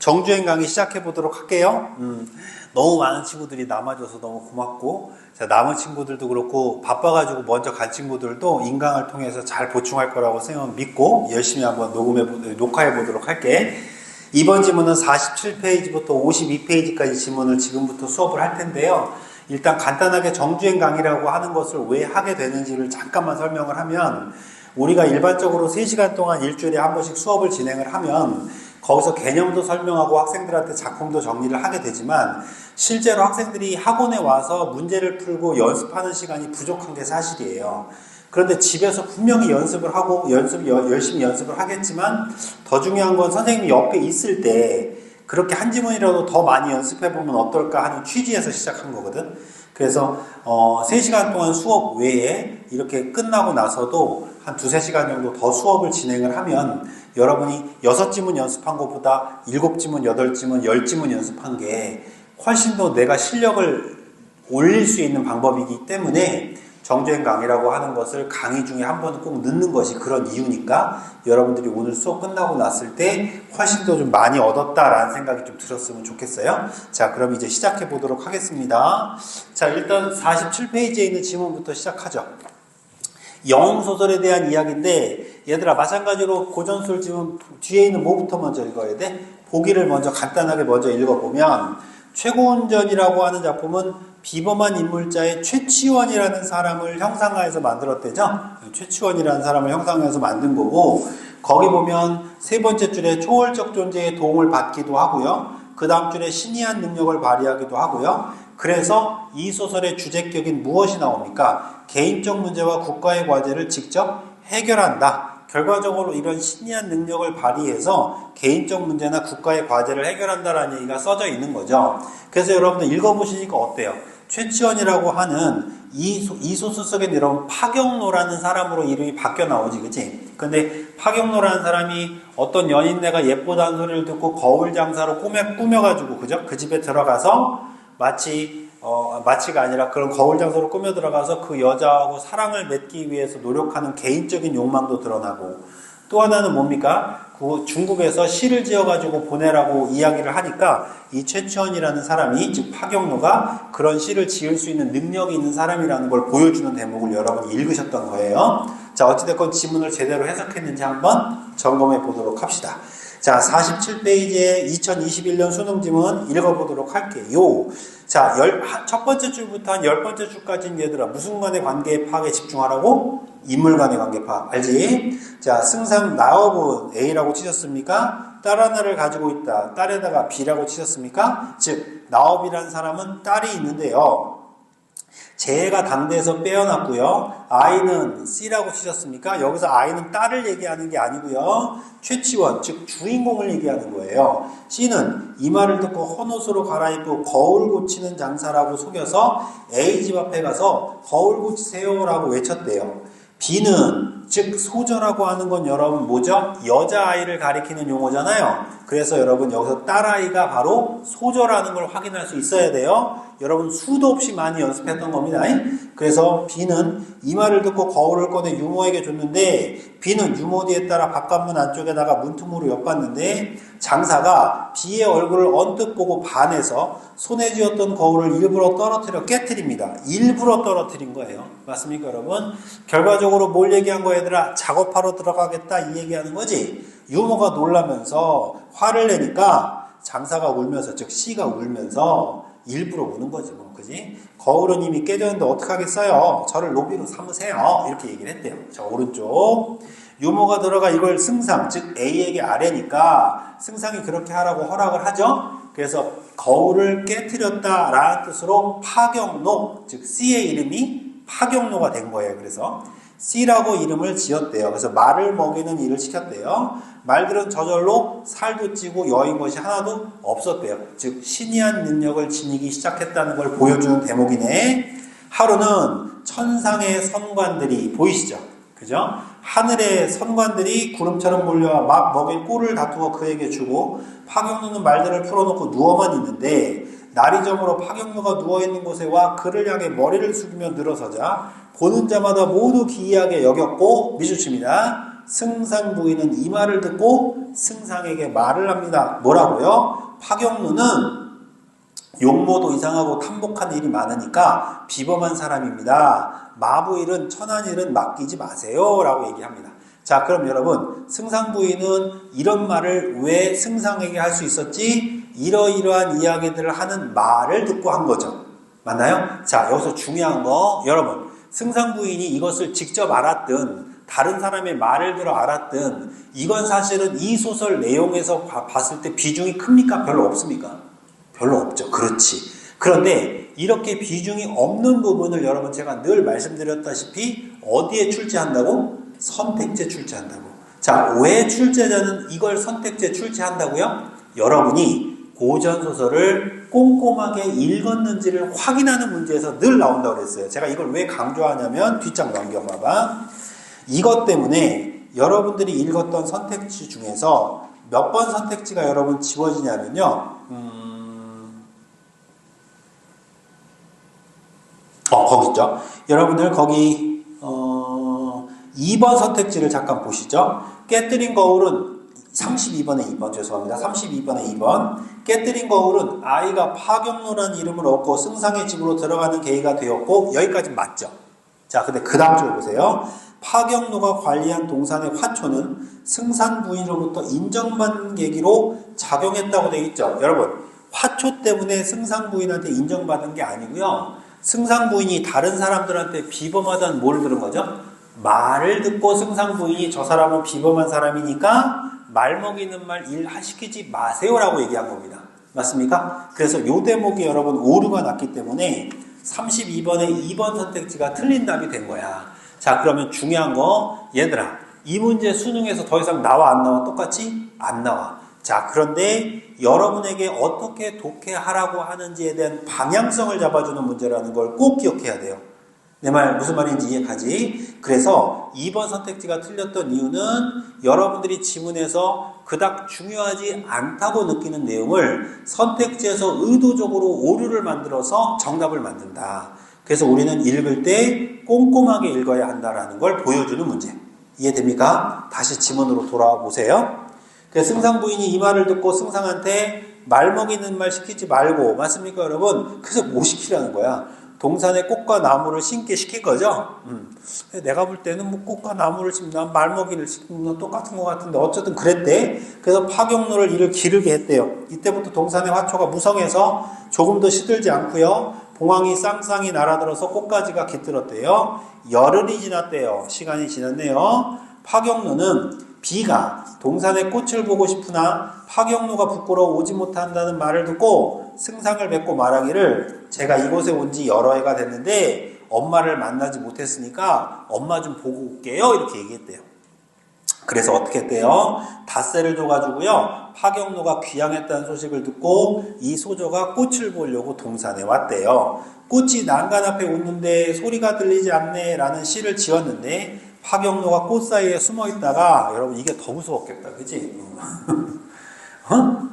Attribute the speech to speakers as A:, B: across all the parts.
A: 정주행 강의 시작해 보도록 할게요. 너무 많은 친구들이 남아줘서 너무 고맙고, 자, 남은 친구들도 그렇고 바빠가지고 먼저 간 친구들도 인강을 통해서 잘 보충할 거라고 믿고 열심히 한번 녹화해 보도록 할게. 이번 지문은 47페이지부터 52페이지까지 지문을 지금부터 수업을 할 텐데요. 일단 간단하게 정주행 강의라고 하는 것을 왜 하게 되는지를 잠깐만 설명을 하면, 우리가 일반적으로 3시간 동안 일주일에 한 번씩 수업을 진행을 하면 거기서 개념도 설명하고 학생들한테 작품도 정리를 하게 되지만, 실제로 학생들이 학원에 와서 문제를 풀고 연습하는 시간이 부족한 게 사실이에요. 그런데 집에서 분명히 연습을 하고 열심히 연습을 하겠지만, 더 중요한 건 선생님이 옆에 있을 때 그렇게 한 지문이라도 더 많이 연습해보면 어떨까 하는 취지에서 시작한 거거든. 그래서 3시간 동안 수업 외에 이렇게 끝나고 나서도 한 2-3시간 정도 더 수업을 진행을 하면 여러분이 6지문 연습한 것보다 7지문, 8지문, 10지문 연습한 게 훨씬 더 내가 실력을 올릴 수 있는 방법이기 때문에 정주행 강의라고 하는 것을 강의 중에 한 번은 꼭 넣는 것이 그런 이유니까, 여러분들이 오늘 수업 끝나고 났을 때 훨씬 더 좀 많이 얻었다라는 생각이 좀 들었으면 좋겠어요. 자, 그럼 이제 시작해 보도록 하겠습니다. 자, 일단 47페이지에 있는 지문부터 시작하죠. 영웅소설에 대한 이야기인데, 얘들아 마찬가지로 고전술 지문 뒤에 있는 뭐부터 먼저 읽어야 돼? 보기를 먼저 간단하게 먼저 읽어보면, 최고운전이라고 하는 작품은 비범한 인물자의 최치원이라는 사람을 형상화해서 만들었대죠. 최치원이라는 사람을 형상화해서 만든 거고, 거기 보면 세 번째 줄에 초월적 존재의 도움을 받기도 하고요, 그 다음 줄에 신이한 능력을 발휘하기도 하고요. 그래서 이 소설의 주제격인 무엇이 나옵니까? 개인적 문제와 국가의 과제를 직접 해결한다. 결과적으로 이런 신이한 능력을 발휘해서 개인적 문제나 국가의 과제를 해결한다라는 얘기가 써져 있는 거죠. 그래서 여러분들 읽어보시니까 어때요? 최치원이라고 하는 이 소설 속에 여러분 파경로라는 사람으로 이름이 바뀌어 나오지, 그치? 근데 파경로라는 사람이 어떤 연인네가 예쁘다는 소리를 듣고 거울 장사로 꾸며가지고, 그죠? 그 집에 들어가서 마치가 아니라 그런 거울 장소로 꾸며 들어가서 그 여자하고 사랑을 맺기 위해서 노력하는 개인적인 욕망도 드러나고, 또 하나는 뭡니까? 그 중국에서 시를 지어가지고 보내라고 이야기를 하니까 이 최치원이라는 사람이, 즉 파경로가 그런 시를 지을 수 있는 능력이 있는 사람이라는 걸 보여주는 대목을 여러분이 읽으셨던 거예요. 자, 어찌됐건 지문을 제대로 해석했는지 한번 점검해 보도록 합시다. 자, 47페이지에 2021년 수능 지문 읽어보도록 할게요. 자, 첫 번째 줄부터 한 10번째 줄까지는 얘들아 무슨 간의 관계 파악에 집중하라고? 인물 간의 관계 파악. 알지? 자, 승상 나업은 A라고 치셨습니까? 딸 하나를 가지고 있다. 딸에다가 B라고 치셨습니까? 즉, 나업이라는 사람은 딸이 있는데요, 재해가 당대에서 빼어났고요, I는 C라고 치셨습니까? 여기서 I는 딸을 얘기하는 게 아니고요, 최치원, 즉 주인공을 얘기하는 거예요. C는 이 말을 듣고 헌옷으로 갈아입고 거울 고치는 장사라고 속여서 A 집 앞에 가서 거울 고치세요라고 외쳤대요. B는, 즉 소저라고 하는 건 여러분 뭐죠? 여자아이를 가리키는 용어잖아요. 그래서 여러분 여기서 딸아이가 바로 소저라는 걸 확인할 수 있어야 돼요. 여러분 수도 없이 많이 연습했던 겁니다. 그래서 B는 이 말을 듣고 거울을 꺼내 유모에게 줬는데, B는 유모 뒤에 따라 바깥문 안쪽에다가 문틈으로 엿봤는데, 장사가 B의 얼굴을 언뜻 보고 반해서 손에 쥐었던 거울을 일부러 깨트립니다. 일부러 떨어뜨린 거예요. 맞습니까, 여러분? 결과적으로 뭘 얘기한 거야, 얘들아? 작업하러 들어가겠다 이 얘기하는 거지. 유모가 놀라면서 화를 내니까 장사가 울면서, 즉 C가 울면서 일부러 우는 거지, 뭐, 그지? 거울은 이미 깨졌는데 어떡하겠어요? 저를 노비로 삼으세요. 이렇게 얘기를 했대요. 자, 오른쪽. 유모가 들어가 이걸 승상, 즉 A에게 아래니까 승상이 그렇게 하라고 허락을 하죠. 그래서 거울을 깨트렸다라는 뜻으로 파경로, 즉 C의 이름이 파경로가 된 거예요. 그래서 C라고 이름을 지었대요. 그래서 말을 먹이는 일을 시켰대요. 말들은 저절로 살도 찌고 여인 것이 하나도 없었대요. 즉 신이한 능력을 지니기 시작했다는 걸 보여주는 대목이네. 하루는 천상의 선관들이 보이시죠? 그죠? 하늘의 선관들이 구름처럼 몰려와 막 먹일 꼴을 다투어 그에게 주고, 파경로는 말들을 풀어놓고 누워만 있는데, 날이 저물어 파경로가 누워있는 곳에 와 그를 향해 머리를 숙이며 늘어서자 보는 자마다 모두 기이하게 여겼고, 미주칩니다. 승상부인은 이 말을 듣고 승상에게 말을 합니다. 뭐라고요? 파경루는 용모도 이상하고 탐복한 일이 많으니까 비범한 사람입니다. 마부일은 천한 일은 맡기지 마세요 라고 얘기합니다. 자, 그럼 여러분, 승상부인은 이런 말을 왜 승상에게 할 수 있었지? 이러이러한 이야기들을 하는 말을 듣고 한 거죠. 맞나요? 자, 여기서 중요한 거, 여러분, 승상부인이 이것을 직접 알았든 다른 사람의 말을 들어 알았든 이건 사실은 이 소설 내용에서 봤을 때 비중이 큽니까? 별로 없습니까? 별로 없죠. 그렇지. 그런데 이렇게 비중이 없는 부분을 여러분 제가 늘 말씀드렸다시피 어디에 출제한다고? 선택제 출제한다고. 자, 왜 출제자는 이걸 선택제 출제한다고요? 여러분이 고전소설을 꼼꼼하게 읽었는지를 확인하는 문제에서 늘 나온다고 그랬어요. 제가 이걸 왜 강조하냐면 뒷장 넘겨봐봐. 이것 때문에 여러분들이 읽었던 선택지 중에서 몇 번 선택지가 여러분 지워지냐면요. 거기 있죠. 여러분들 거기 2번 선택지를 잠깐 보시죠. 깨뜨린 거울은 32번에 2번 죄송합니다. 32번에 2번 깨뜨린 거울은 아이가 파경로라는 이름을 얻고 승상의 집으로 들어가는 계기가 되었고 여기까지 맞죠. 자, 근데 그 다음 줄 보세요. 파경로가 관리한 동산의 화초는 승산 부인으로부터 인정받는 계기로 작용했다고 되어 있죠. 여러분, 화초 때문에 승상 부인한테 인정받은 게 아니고요. 승상 부인이 다른 사람들한테 비범하다는 뭘 들은 거죠? 말을 듣고 승상 부인이 저 사람은 비범한 사람이니까 말 먹이는 말 일 시키지 마세요라고 얘기한 겁니다. 맞습니까? 그래서 요 대목에 여러분 오류가 났기 때문에 32번에 2번 선택지가 틀린 답이 된 거야. 자, 그러면 중요한 거 얘들아, 이 문제 수능에서 더 이상 나와 안 나와? 똑같이? 안 나와. 자, 그런데 여러분에게 어떻게 독해하라고 하는지에 대한 방향성을 잡아주는 문제라는 걸 꼭 기억해야 돼요. 내 말 무슨 말인지 이해가지? 그래서 2번 선택지가 틀렸던 이유는 여러분들이 지문에서 그닥 중요하지 않다고 느끼는 내용을 선택지에서 의도적으로 오류를 만들어서 정답을 만든다. 그래서 우리는 읽을 때 꼼꼼하게 읽어야 한다는 걸 보여주는 문제. 이해됩니까? 다시 지문으로 돌아와 보세요. 그래서 승상 부인이 이 말을 듣고 승상한테 말 먹이는 말 시키지 말고, 맞습니까 여러분? 그래서 뭐 시키라는 거야? 동산에 꽃과 나무를 심게 시킨 거죠. 내가 볼 때는 뭐 꽃과 나무를 심나 말 먹이를 심나 똑같은 것 같은데 어쨌든 그랬대. 그래서 파경로를 이를 기르게 했대요. 이때부터 동산의 화초가 무성해서 조금 더 시들지 않고요. 봉황이 쌍쌍이 날아들어서 꽃가지가 깃들었대요. 열흘이 지났대요. 시간이 지났네요. 파경로는 비가 동산의 꽃을 보고 싶으나 파경로가 부끄러워 오지 못한다는 말을 듣고 승상을 뵙고 말하기를 제가 이곳에 온 지 여러 해가 됐는데 엄마를 만나지 못했으니까 엄마 좀 보고 올게요. 이렇게 얘기했대요. 그래서 어떻게 했대요? 닷새를 줘가지고요. 파경로가 귀향했다는 소식을 듣고 이 소저가 꽃을 보려고 동산에 왔대요. 꽃이 난간 앞에 웃는데 소리가 들리지 않네 라는 시를 지었는데 파경로가 꽃 사이에 숨어 있다가, 여러분 이게 더 무서웠겠다, 그치?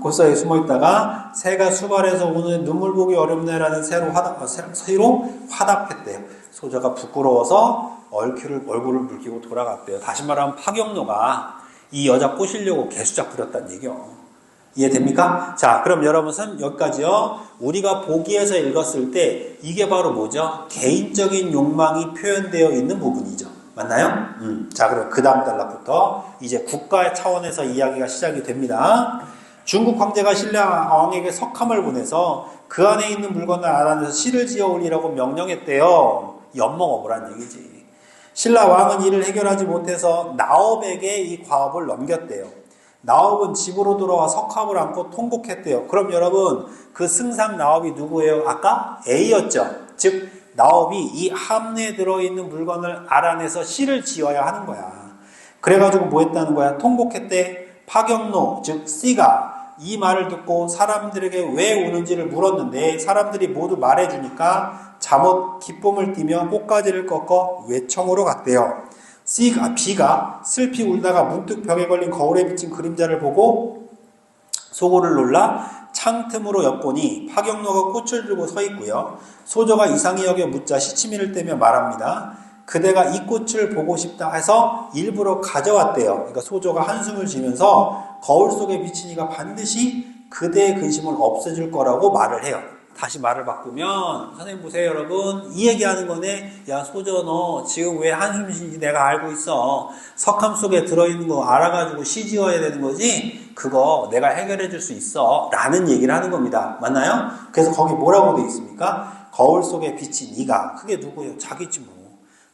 A: 꽃 사이에 숨어 있다가 새가 수발해서 오늘 눈물 보기 어렵네라는 새로 화답했대요. 소저가 부끄러워서 얼굴을 붉히고 돌아갔대요. 다시 말하면 파경로가 이 여자 꼬시려고 개수작 부렸다는 얘기요. 이해됩니까? 자, 그럼 여러분 여기까지요. 우리가 보기에서 읽었을 때 이게 바로 뭐죠? 개인적인 욕망이 표현되어 있는 부분이죠. 맞나요? 자, 그럼 그 다음 단락부터 이제 국가의 차원에서 이야기가 시작이 됩니다. 중국 황제가 신라 왕에게 석함을 보내서 그 안에 있는 물건을 알아내서 시를 지어 올리라고 명령했대요. 엿먹어보란 얘기지. 신라 왕은 이를 해결하지 못해서 나업에게 이 과업을 넘겼대요. 나업은 집으로 돌아와 석함을 안고 통곡했대요. 그럼 여러분, 그 승상 나업이 누구예요? 아까 A였죠. 즉 나업이 이 함내에 들어있는 물건을 알아내서 시를 지어야 하는 거야. 그래가지고 뭐 했다는 거야? 통곡했대. 파경로, 즉 C가 이 말을 듣고 사람들에게 왜 우는지를 물었는데 사람들이 모두 말해주니까 잠옷 기쁨을 띠며 꽃가지를 꺾어 외청으로 갔대요. B가 슬피 울다가 문득 벽에 걸린 거울에 비친 그림자를 보고 소고를 놀라 창틈으로 엿보니 파경로가 꽃을 들고 서 있고요. 소저가 이상히 여겨 묻자 시치미를 떼며 말합니다. 그대가 이 꽃을 보고 싶다 해서 일부러 가져왔대요. 그러니까 소조가 한숨을 쉬면서 거울 속에 비친 이가 반드시 그대의 근심을 없애줄 거라고 말을 해요. 다시 말을 바꾸면 선생님 보세요 여러분, 이 얘기하는 거네. 야 소조, 너 지금 왜 한숨 쉬는지 내가 알고 있어. 석함 속에 들어있는 거 알아가지고 시 지어야 되는 거지, 그거 내가 해결해 줄 수 있어 라는 얘기를 하는 겁니다. 맞나요? 그래서 거기 뭐라고 돼 있습니까? 거울 속에 비친 이가, 그게 누구예요? 자기지 뭐.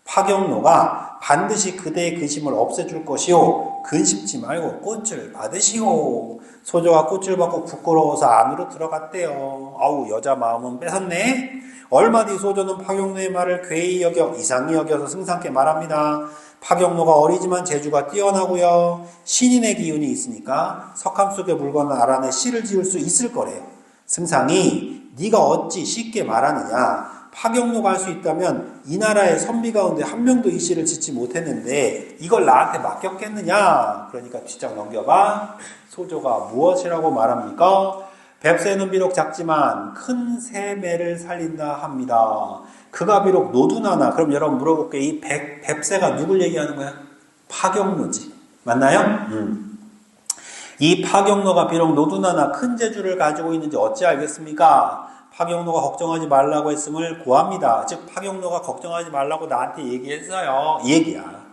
A: 파경노가 반드시 그대의 근심을 없애줄 것이요, 근심지 말고 꽃을 받으시오. 소조가 꽃을 받고 부끄러워서 안으로 들어갔대요. 아우, 여자 마음은 뺏었네. 얼마 뒤 소조는 파경노의 말을 괴히 여겨 이상히 여겨서 승상께 말합니다. 파경노가 어리지만 재주가 뛰어나고요, 신인의 기운이 있으니까 석함 속의 물건을 알아내 시를 지을 수 있을 거래요. 승상이 네가 어찌 쉽게 말하느냐, 파경노가 할 수 있다면 이 나라의 선비 가운데 한 명도 이 시를 짓지 못했는데 이걸 나한테 맡겼겠느냐. 그러니까 뒷장 넘겨봐. 소조가 무엇이라고 말합니까? 뱁새는 비록 작지만 큰 새매를 살린다 합니다. 그가 비록 노두나나. 그럼 여러분 물어볼게요. 이 뱁새가 누굴 얘기하는 거야? 파경노지. 맞나요? 이 파경노가 비록 노두나나 큰 재주를 가지고 있는지 어찌 알겠습니까? 파경노가 걱정하지 말라고 했음을 고합니다. 즉 파경노가 걱정하지 말라고 나한테 얘기했어요. 이 얘기야.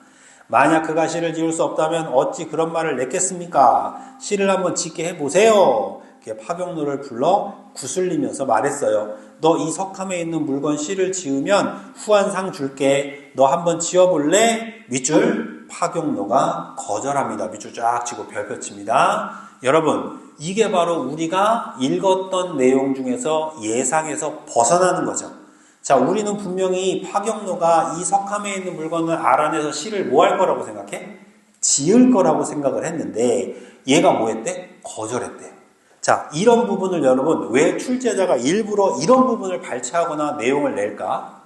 A: 만약 그가 시를 지을 수 없다면 어찌 그런 말을 냈겠습니까? 시를 한번 짓게 해보세요. 파경노를 불러 구슬리면서 말했어요. 너 이 석함에 있는 물건 시를 지으면 후한상 줄게. 너 한번 지어볼래? 밑줄. 파경노가 거절합니다. 밑줄 쫙 치고 별표 칩니다. 여러분, 이게 바로 우리가 읽었던 내용 중에서 예상에서 벗어나는 거죠. 자, 우리는 분명히 파경노가 이 석함에 있는 물건을 알아내서 시를 뭐 할 거라고 생각해? 지을 거라고 생각을 했는데 얘가 뭐 했대? 거절했대요. 자, 이런 부분을 여러분, 왜 출제자가 일부러 이런 부분을 발췌하거나 내용을 낼까?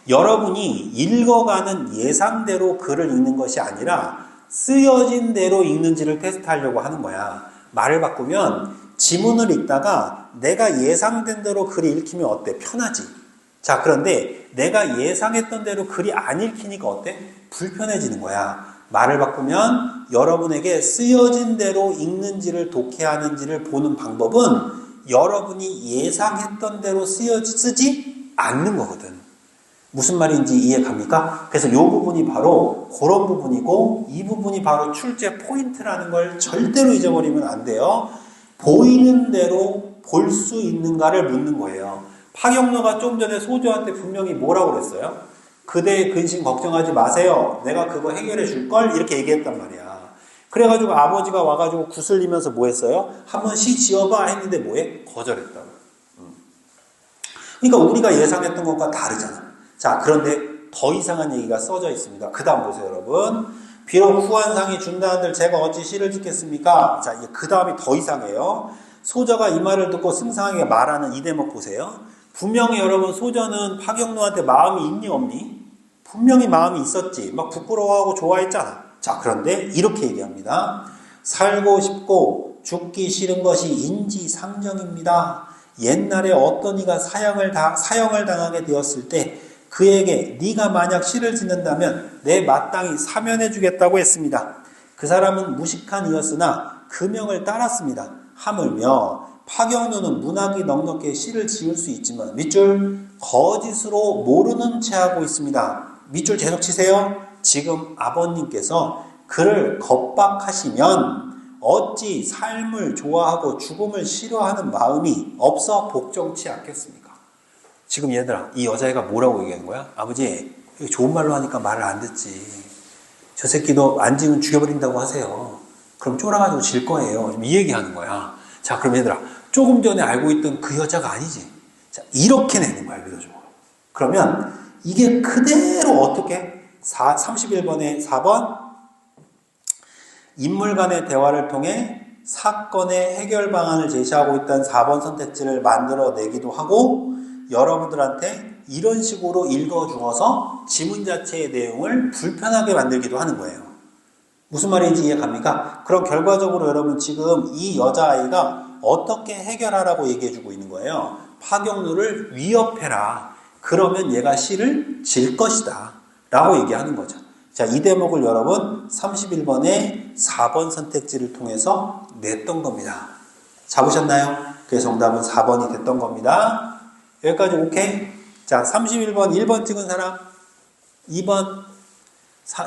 A: 여러분이 읽어가는 예상대로 글을 읽는 것이 아니라 쓰여진 대로 읽는지를 테스트하려고 하는 거야. 말을 바꾸면 지문을 읽다가 내가 예상된 대로 글이 읽히면 어때? 편하지. 자, 그런데 내가 예상했던 대로 글이 안 읽히니까 어때? 불편해지는 거야. 말을 바꾸면 여러분에게 쓰여진 대로 읽는지를 독해하는지를 보는 방법은 여러분이 예상했던 대로 쓰지 않는 거거든. 무슨 말인지 이해 갑니까? 그래서 이 부분이 바로 그런 부분이고, 이 부분이 바로 출제 포인트라는 걸 절대로 잊어버리면 안 돼요. 보이는 대로 볼 수 있는가를 묻는 거예요. 파경노가 좀 전에 소조한테 분명히 뭐라고 그랬어요? 그대의 근심 걱정하지 마세요. 내가 그거 해결해 줄걸? 이렇게 얘기했단 말이야. 그래가지고 아버지가 와가지고 구슬리면서 뭐 했어요? 한번 시 지어봐 했는데 뭐해? 거절했다고. 그러니까 우리가 예상했던 것과 다르잖아. 자, 그런데 더 이상한 얘기가 써져 있습니다. 그 다음 보세요, 여러분. 비록 후한상이 준다는들 제가 어찌 시를 짓겠습니까? 자, 이제 그 다음이 더 이상해요. 소저가 이 말을 듣고 승상에게 말하는 이 대목 보세요. 분명히 여러분, 소저는 파경노한테 마음이 있니 없니? 분명히 마음이 있었지. 막 부끄러워하고 좋아했잖아. 자, 그런데 이렇게 얘기합니다. 살고 싶고 죽기 싫은 것이 인지상정입니다. 옛날에 어떤 이가 사형을 당하게 되었을 때 그에게 네가 만약 시를 짓는다면 내 마땅히 사면해 주겠다고 했습니다. 그 사람은 무식한 이였으나 그 명을 따랐습니다. 하물며 파경노는 문학이 넉넉해 시를 지을 수 있지만 밑줄 거짓으로 모르는 채 하고 있습니다. 밑줄 계속 치세요. 지금 아버님께서 그를 겁박하시면 어찌 삶을 좋아하고 죽음을 싫어하는 마음이 없어 복종치 않겠습니까? 지금 얘들아, 이 여자애가 뭐라고 얘기하는 거야? 아버지, 좋은 말로 하니까 말을 안 듣지. 저 새끼도 안 지면 죽여버린다고 하세요. 그럼 쫄아가지고 질 거예요. 이 얘기하는 거야. 자, 그럼 얘들아, 조금 전에 알고 있던 그 여자가 아니지. 자, 이렇게 내는 거야, 비교적으로. 그러면 이게 그대로 어떻게? 31번에 4번 인물 간의 대화를 통해 사건의 해결 방안을 제시하고 있던 4번 선택지를 만들어내기도 하고, 여러분들한테 이런 식으로 읽어주어서 지문 자체의 내용을 불편하게 만들기도 하는 거예요. 무슨 말인지 이해 갑니까? 그럼 결과적으로 여러분 지금 이 여자아이가 어떻게 해결하라고 얘기해주고 있는 거예요? 파경노를 위협해라. 그러면 얘가 시를 질 것이다 라고 얘기하는 거죠. 자, 이 대목을 여러분 31번에 4번 선택지를 통해서 냈던 겁니다. 잡으셨나요? 그래서 정답은 4번이 됐던 겁니다. 여기까지 오케이? 자, 31번 1번 찍은 사람 2번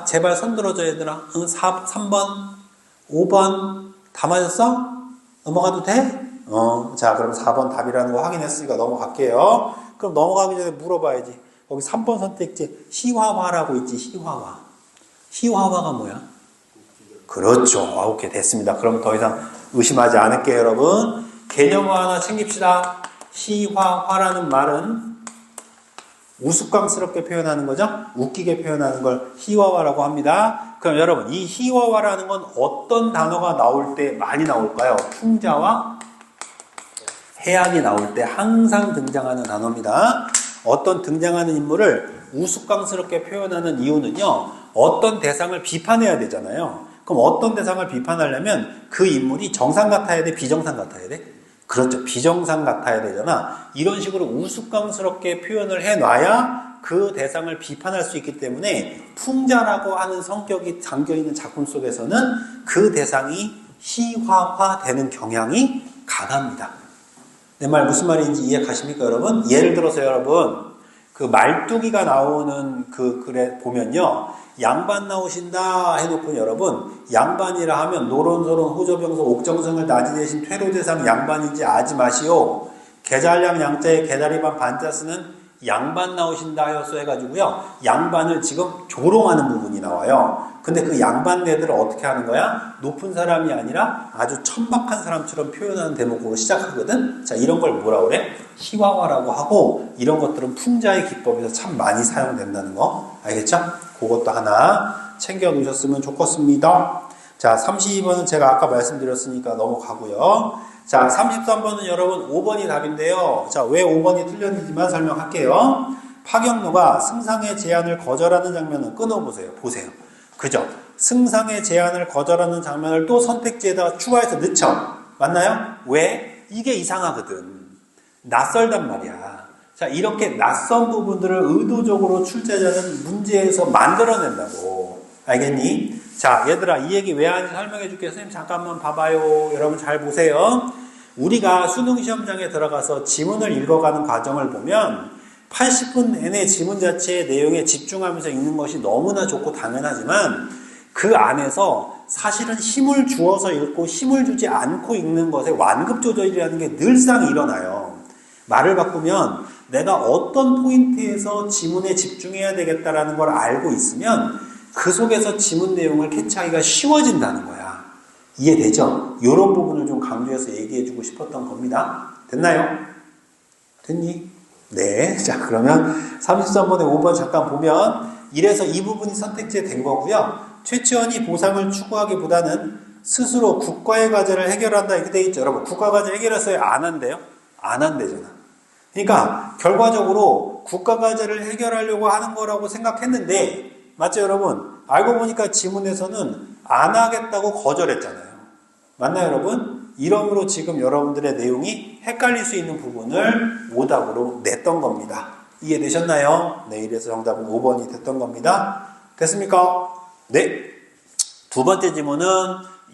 A: 제발 손 들어줘 얘들아. 3번 5번 다 맞았어? 넘어가도 돼? 자, 그럼 4번 답이라는 거 확인했으니까 넘어갈게요. 그럼 넘어가기 전에 물어봐야지. 거기 3번 선택지 희화화라고 있지. 희화화. 희화화가 뭐야? 그렇죠. 오케이 됐습니다. 그럼 더 이상 의심하지 않을게요 여러분. 개념 하나 챙깁시다. 희화화라는 말은 우스꽝스럽게 표현하는 거죠. 웃기게 표현하는 걸 희화화라고 합니다. 그럼 여러분 이 희화화라는 건 어떤 단어가 나올 때 많이 나올까요? 풍자와 해악이 나올 때 항상 등장하는 단어입니다. 어떤 등장하는 인물을 우스꽝스럽게 표현하는 이유는요. 어떤 대상을 비판해야 되잖아요. 그럼 어떤 대상을 비판하려면 그 인물이 정상 같아야 돼? 비정상 같아야 돼? 그렇죠. 비정상 같아야 되잖아. 이런 식으로 우스꽝스럽게 표현을 해놔야 그 대상을 비판할 수 있기 때문에 풍자라고 하는 성격이 담겨있는 작품 속에서는 그 대상이 희화화되는 경향이 강합니다. 내 말 무슨 말인지 이해 가십니까 여러분? 예를 들어서 여러분 그 말뚝이가 나오는 그 글에 보면요. 양반 나오신다 해놓고 여러분 양반이라 하면 노론소론 호조병서 옥정성을 나지내신 퇴로대상 양반인지 아지 마시오. 계잘량 양자에 계다리반 반자 쓰는 양반 나오신다 하였어 해가지고요. 양반을 지금 조롱하는 부분이 나와요. 근데 그 양반네들을 어떻게 하는 거야? 높은 사람이 아니라 아주 천박한 사람처럼 표현하는 대목으로 시작하거든. 자, 이런 걸 뭐라 그래? 희화화라고 하고 이런 것들은 풍자의 기법에서 참 많이 사용된다는 거 알겠죠? 그것도 하나 챙겨 놓으셨으면 좋겠습니다. 자, 32번은 제가 아까 말씀드렸으니까 넘어가고요. 자, 33번은 여러분 5번이 답인데요. 자, 왜 5번이 틀렸는지만 설명할게요. 파경노가 승상의 제안을 거절하는 장면을 끊어보세요. 보세요. 그죠? 승상의 제안을 거절하는 장면을 또 선택지에다가 추가해서 넣죠. 맞나요? 왜? 이게 이상하거든. 낯설단 말이야. 자, 이렇게 낯선 부분들을 의도적으로 출제자는 문제에서 만들어낸다고. 알겠니? 자, 얘들아, 이 얘기 왜 하는지 설명해 줄게요. 선생님, 잠깐만 봐봐요. 여러분 잘 보세요. 우리가 수능 시험장에 들어가서 지문을 읽어가는 과정을 보면 80분 내내 지문 자체의 내용에 집중하면서 읽는 것이 너무나 좋고 당연하지만 그 안에서 사실은 힘을 주어서 읽고 힘을 주지 않고 읽는 것에 완급 조절이라는 게 늘상 일어나요. 말을 바꾸면 내가 어떤 포인트에서 지문에 집중해야 되겠다라는 걸 알고 있으면 그 속에서 지문 내용을 캐치하기가 쉬워진다는 거야. 이해되죠? 이런 부분을 좀 강조해서 얘기해주고 싶었던 겁니다. 됐나요? 됐니? 네. 자, 그러면 33번에 5번 잠깐 보면 이래서 이 부분이 선택지에 된 거고요. 최치원이 보상을 추구하기보다는 스스로 국가의 과제를 해결한다 이렇게 돼 있죠. 여러분, 국가 과제 해결했어요? 안 한대요? 안 한대잖아. 그러니까 결과적으로 국가 과제를 해결하려고 하는 거라고 생각했는데 맞죠 여러분? 알고 보니까 지문에서는 안 하겠다고 거절했잖아요. 맞나요 여러분? 이러므로 지금 여러분들의 내용이 헷갈릴 수 있는 부분을 오답으로 냈던 겁니다. 이해되셨나요? 네, 이래서 정답은 5번이 됐던 겁니다. 됐습니까? 네. 두 번째 지문은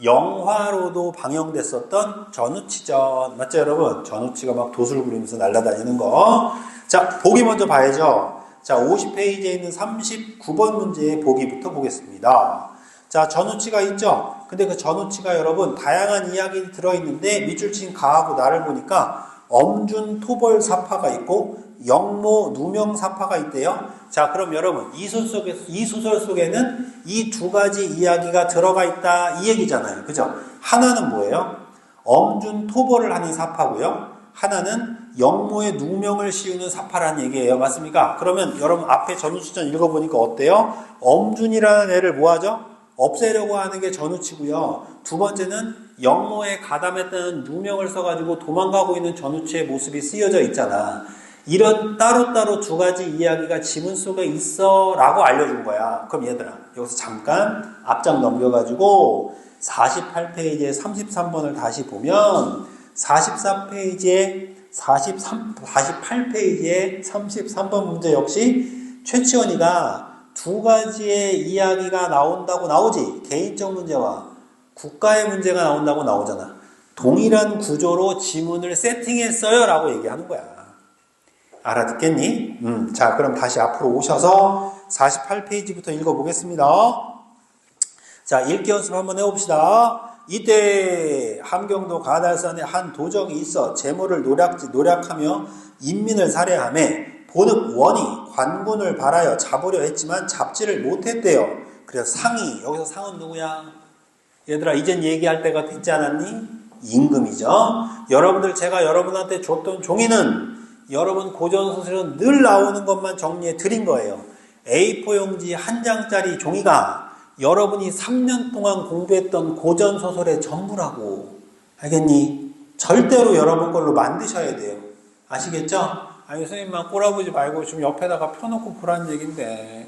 A: 영화로도 방영됐었던 전우치전. 맞죠 여러분? 전우치가 막 도술 부리면서 날아다니는 거. 자, 보기 먼저 봐야죠. 자, 50페이지에 있는 39번 문제의 보기부터 보겠습니다. 자, 전우치가 있죠? 근데 그 전우치가 여러분 다양한 이야기 들어있는데 밑줄 친 가하고 나를 보니까 엄준 토벌 사파가 있고 영모 누명 사파가 있대요. 자, 그럼 여러분 이 소설 속에는 이 두 가지 이야기가 들어가 있다 이 얘기잖아요. 그죠? 하나는 뭐예요? 엄준 토벌을 하는 사파고요. 하나는 영모의 누명을 씌우는 사파라는 얘기예요. 맞습니까? 그러면 여러분 앞에 전우치전 읽어보니까 어때요? 엄준이라는 애를 뭐하죠? 없애려고 하는 게 전우치고요. 두 번째는 영모에 가담했다는 누명을 써가지고 도망가고 있는 전우치의 모습이 쓰여져 있잖아. 이런 따로따로 두 가지 이야기가 지문 속에 있어 라고 알려준 거야. 그럼 얘들아 여기서 잠깐 앞장 넘겨가지고 48페이지에 33번을 다시 보면 44페이지에 48페이지에 33번 문제 역시 최치원이가 두 가지의 이야기가 나오지. 개인적 문제와 국가의 문제가 나오잖아. 동일한 구조로 지문을 세팅했어요 라고 얘기하는 거야. 알아듣겠니? 자, 그럼 다시 앞으로 오셔서 48페이지부터 읽어보겠습니다. 자, 읽기 연습 한번 해봅시다. 이때 함경도 가달산에 한 도적이 있어 재물을 노략하며 인민을 살해하며 본읍 원이 관군을 발하여 잡으려 했지만 잡지를 못했대요. 그래서 상이, 여기서 상은 누구야? 얘들아, 이젠 얘기할 때가 됐지 않았니? 임금이죠. 여러분들, 제가 여러분한테 줬던 종이는 여러분 고전소설은 늘 나오는 것만 정리해 드린 거예요. A4 용지 한 장짜리 종이가 여러분이 3년 동안 공부했던 고전소설의 전부라고. 알겠니? 절대로 여러분 걸로 만드셔야 돼요. 아시겠죠? 아니, 선생님만 꼬라보지 말고 좀 옆에다가 펴놓고 보라는 얘기인데.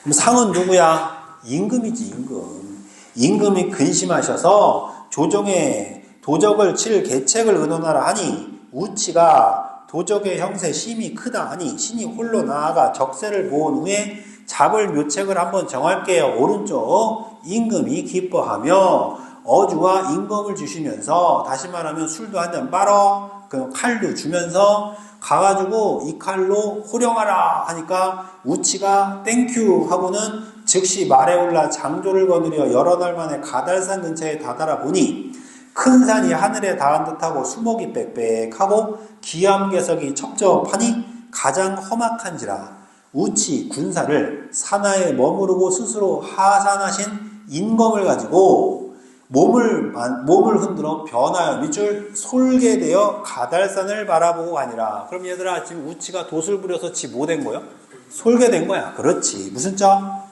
A: 그럼 상은 누구야? 임금이지, 임금. 임금이 근심하셔서 조정에 도적을 칠 계책을 의논하라 하니 우치가 도적의 형세 심히 크다 하니 신이 홀로 나아가 적세를 모은 후에 잡을 묘책을 한번 정할게요. 오른쪽 임금이 기뻐하며 어주와 임금을 주시면서, 다시 말하면 술도 한 잔 빨어, 그 칼도 주면서 가가지고 이 칼로 호령하라 하니까 우치가 땡큐 하고는 즉시 말에 올라 장조를 거느려 여러 날 만에 가달산 근처에 다다라 보니 큰 산이 하늘에 닿은 듯하고 수목이 빽빽하고 기암괴석이 첩첩하니 가장 험악한지라 우치 군사를 산하에 머무르고 스스로 하산하신 인검을 가지고 몸을 흔들어 변하여 밑줄 솔게되어 가달산을 바라보고 가니라. 그럼 얘들아, 지금 우치가 돛을 부려서 지 뭐 된 거야? 솔게된 거야. 그렇지. 무슨 적?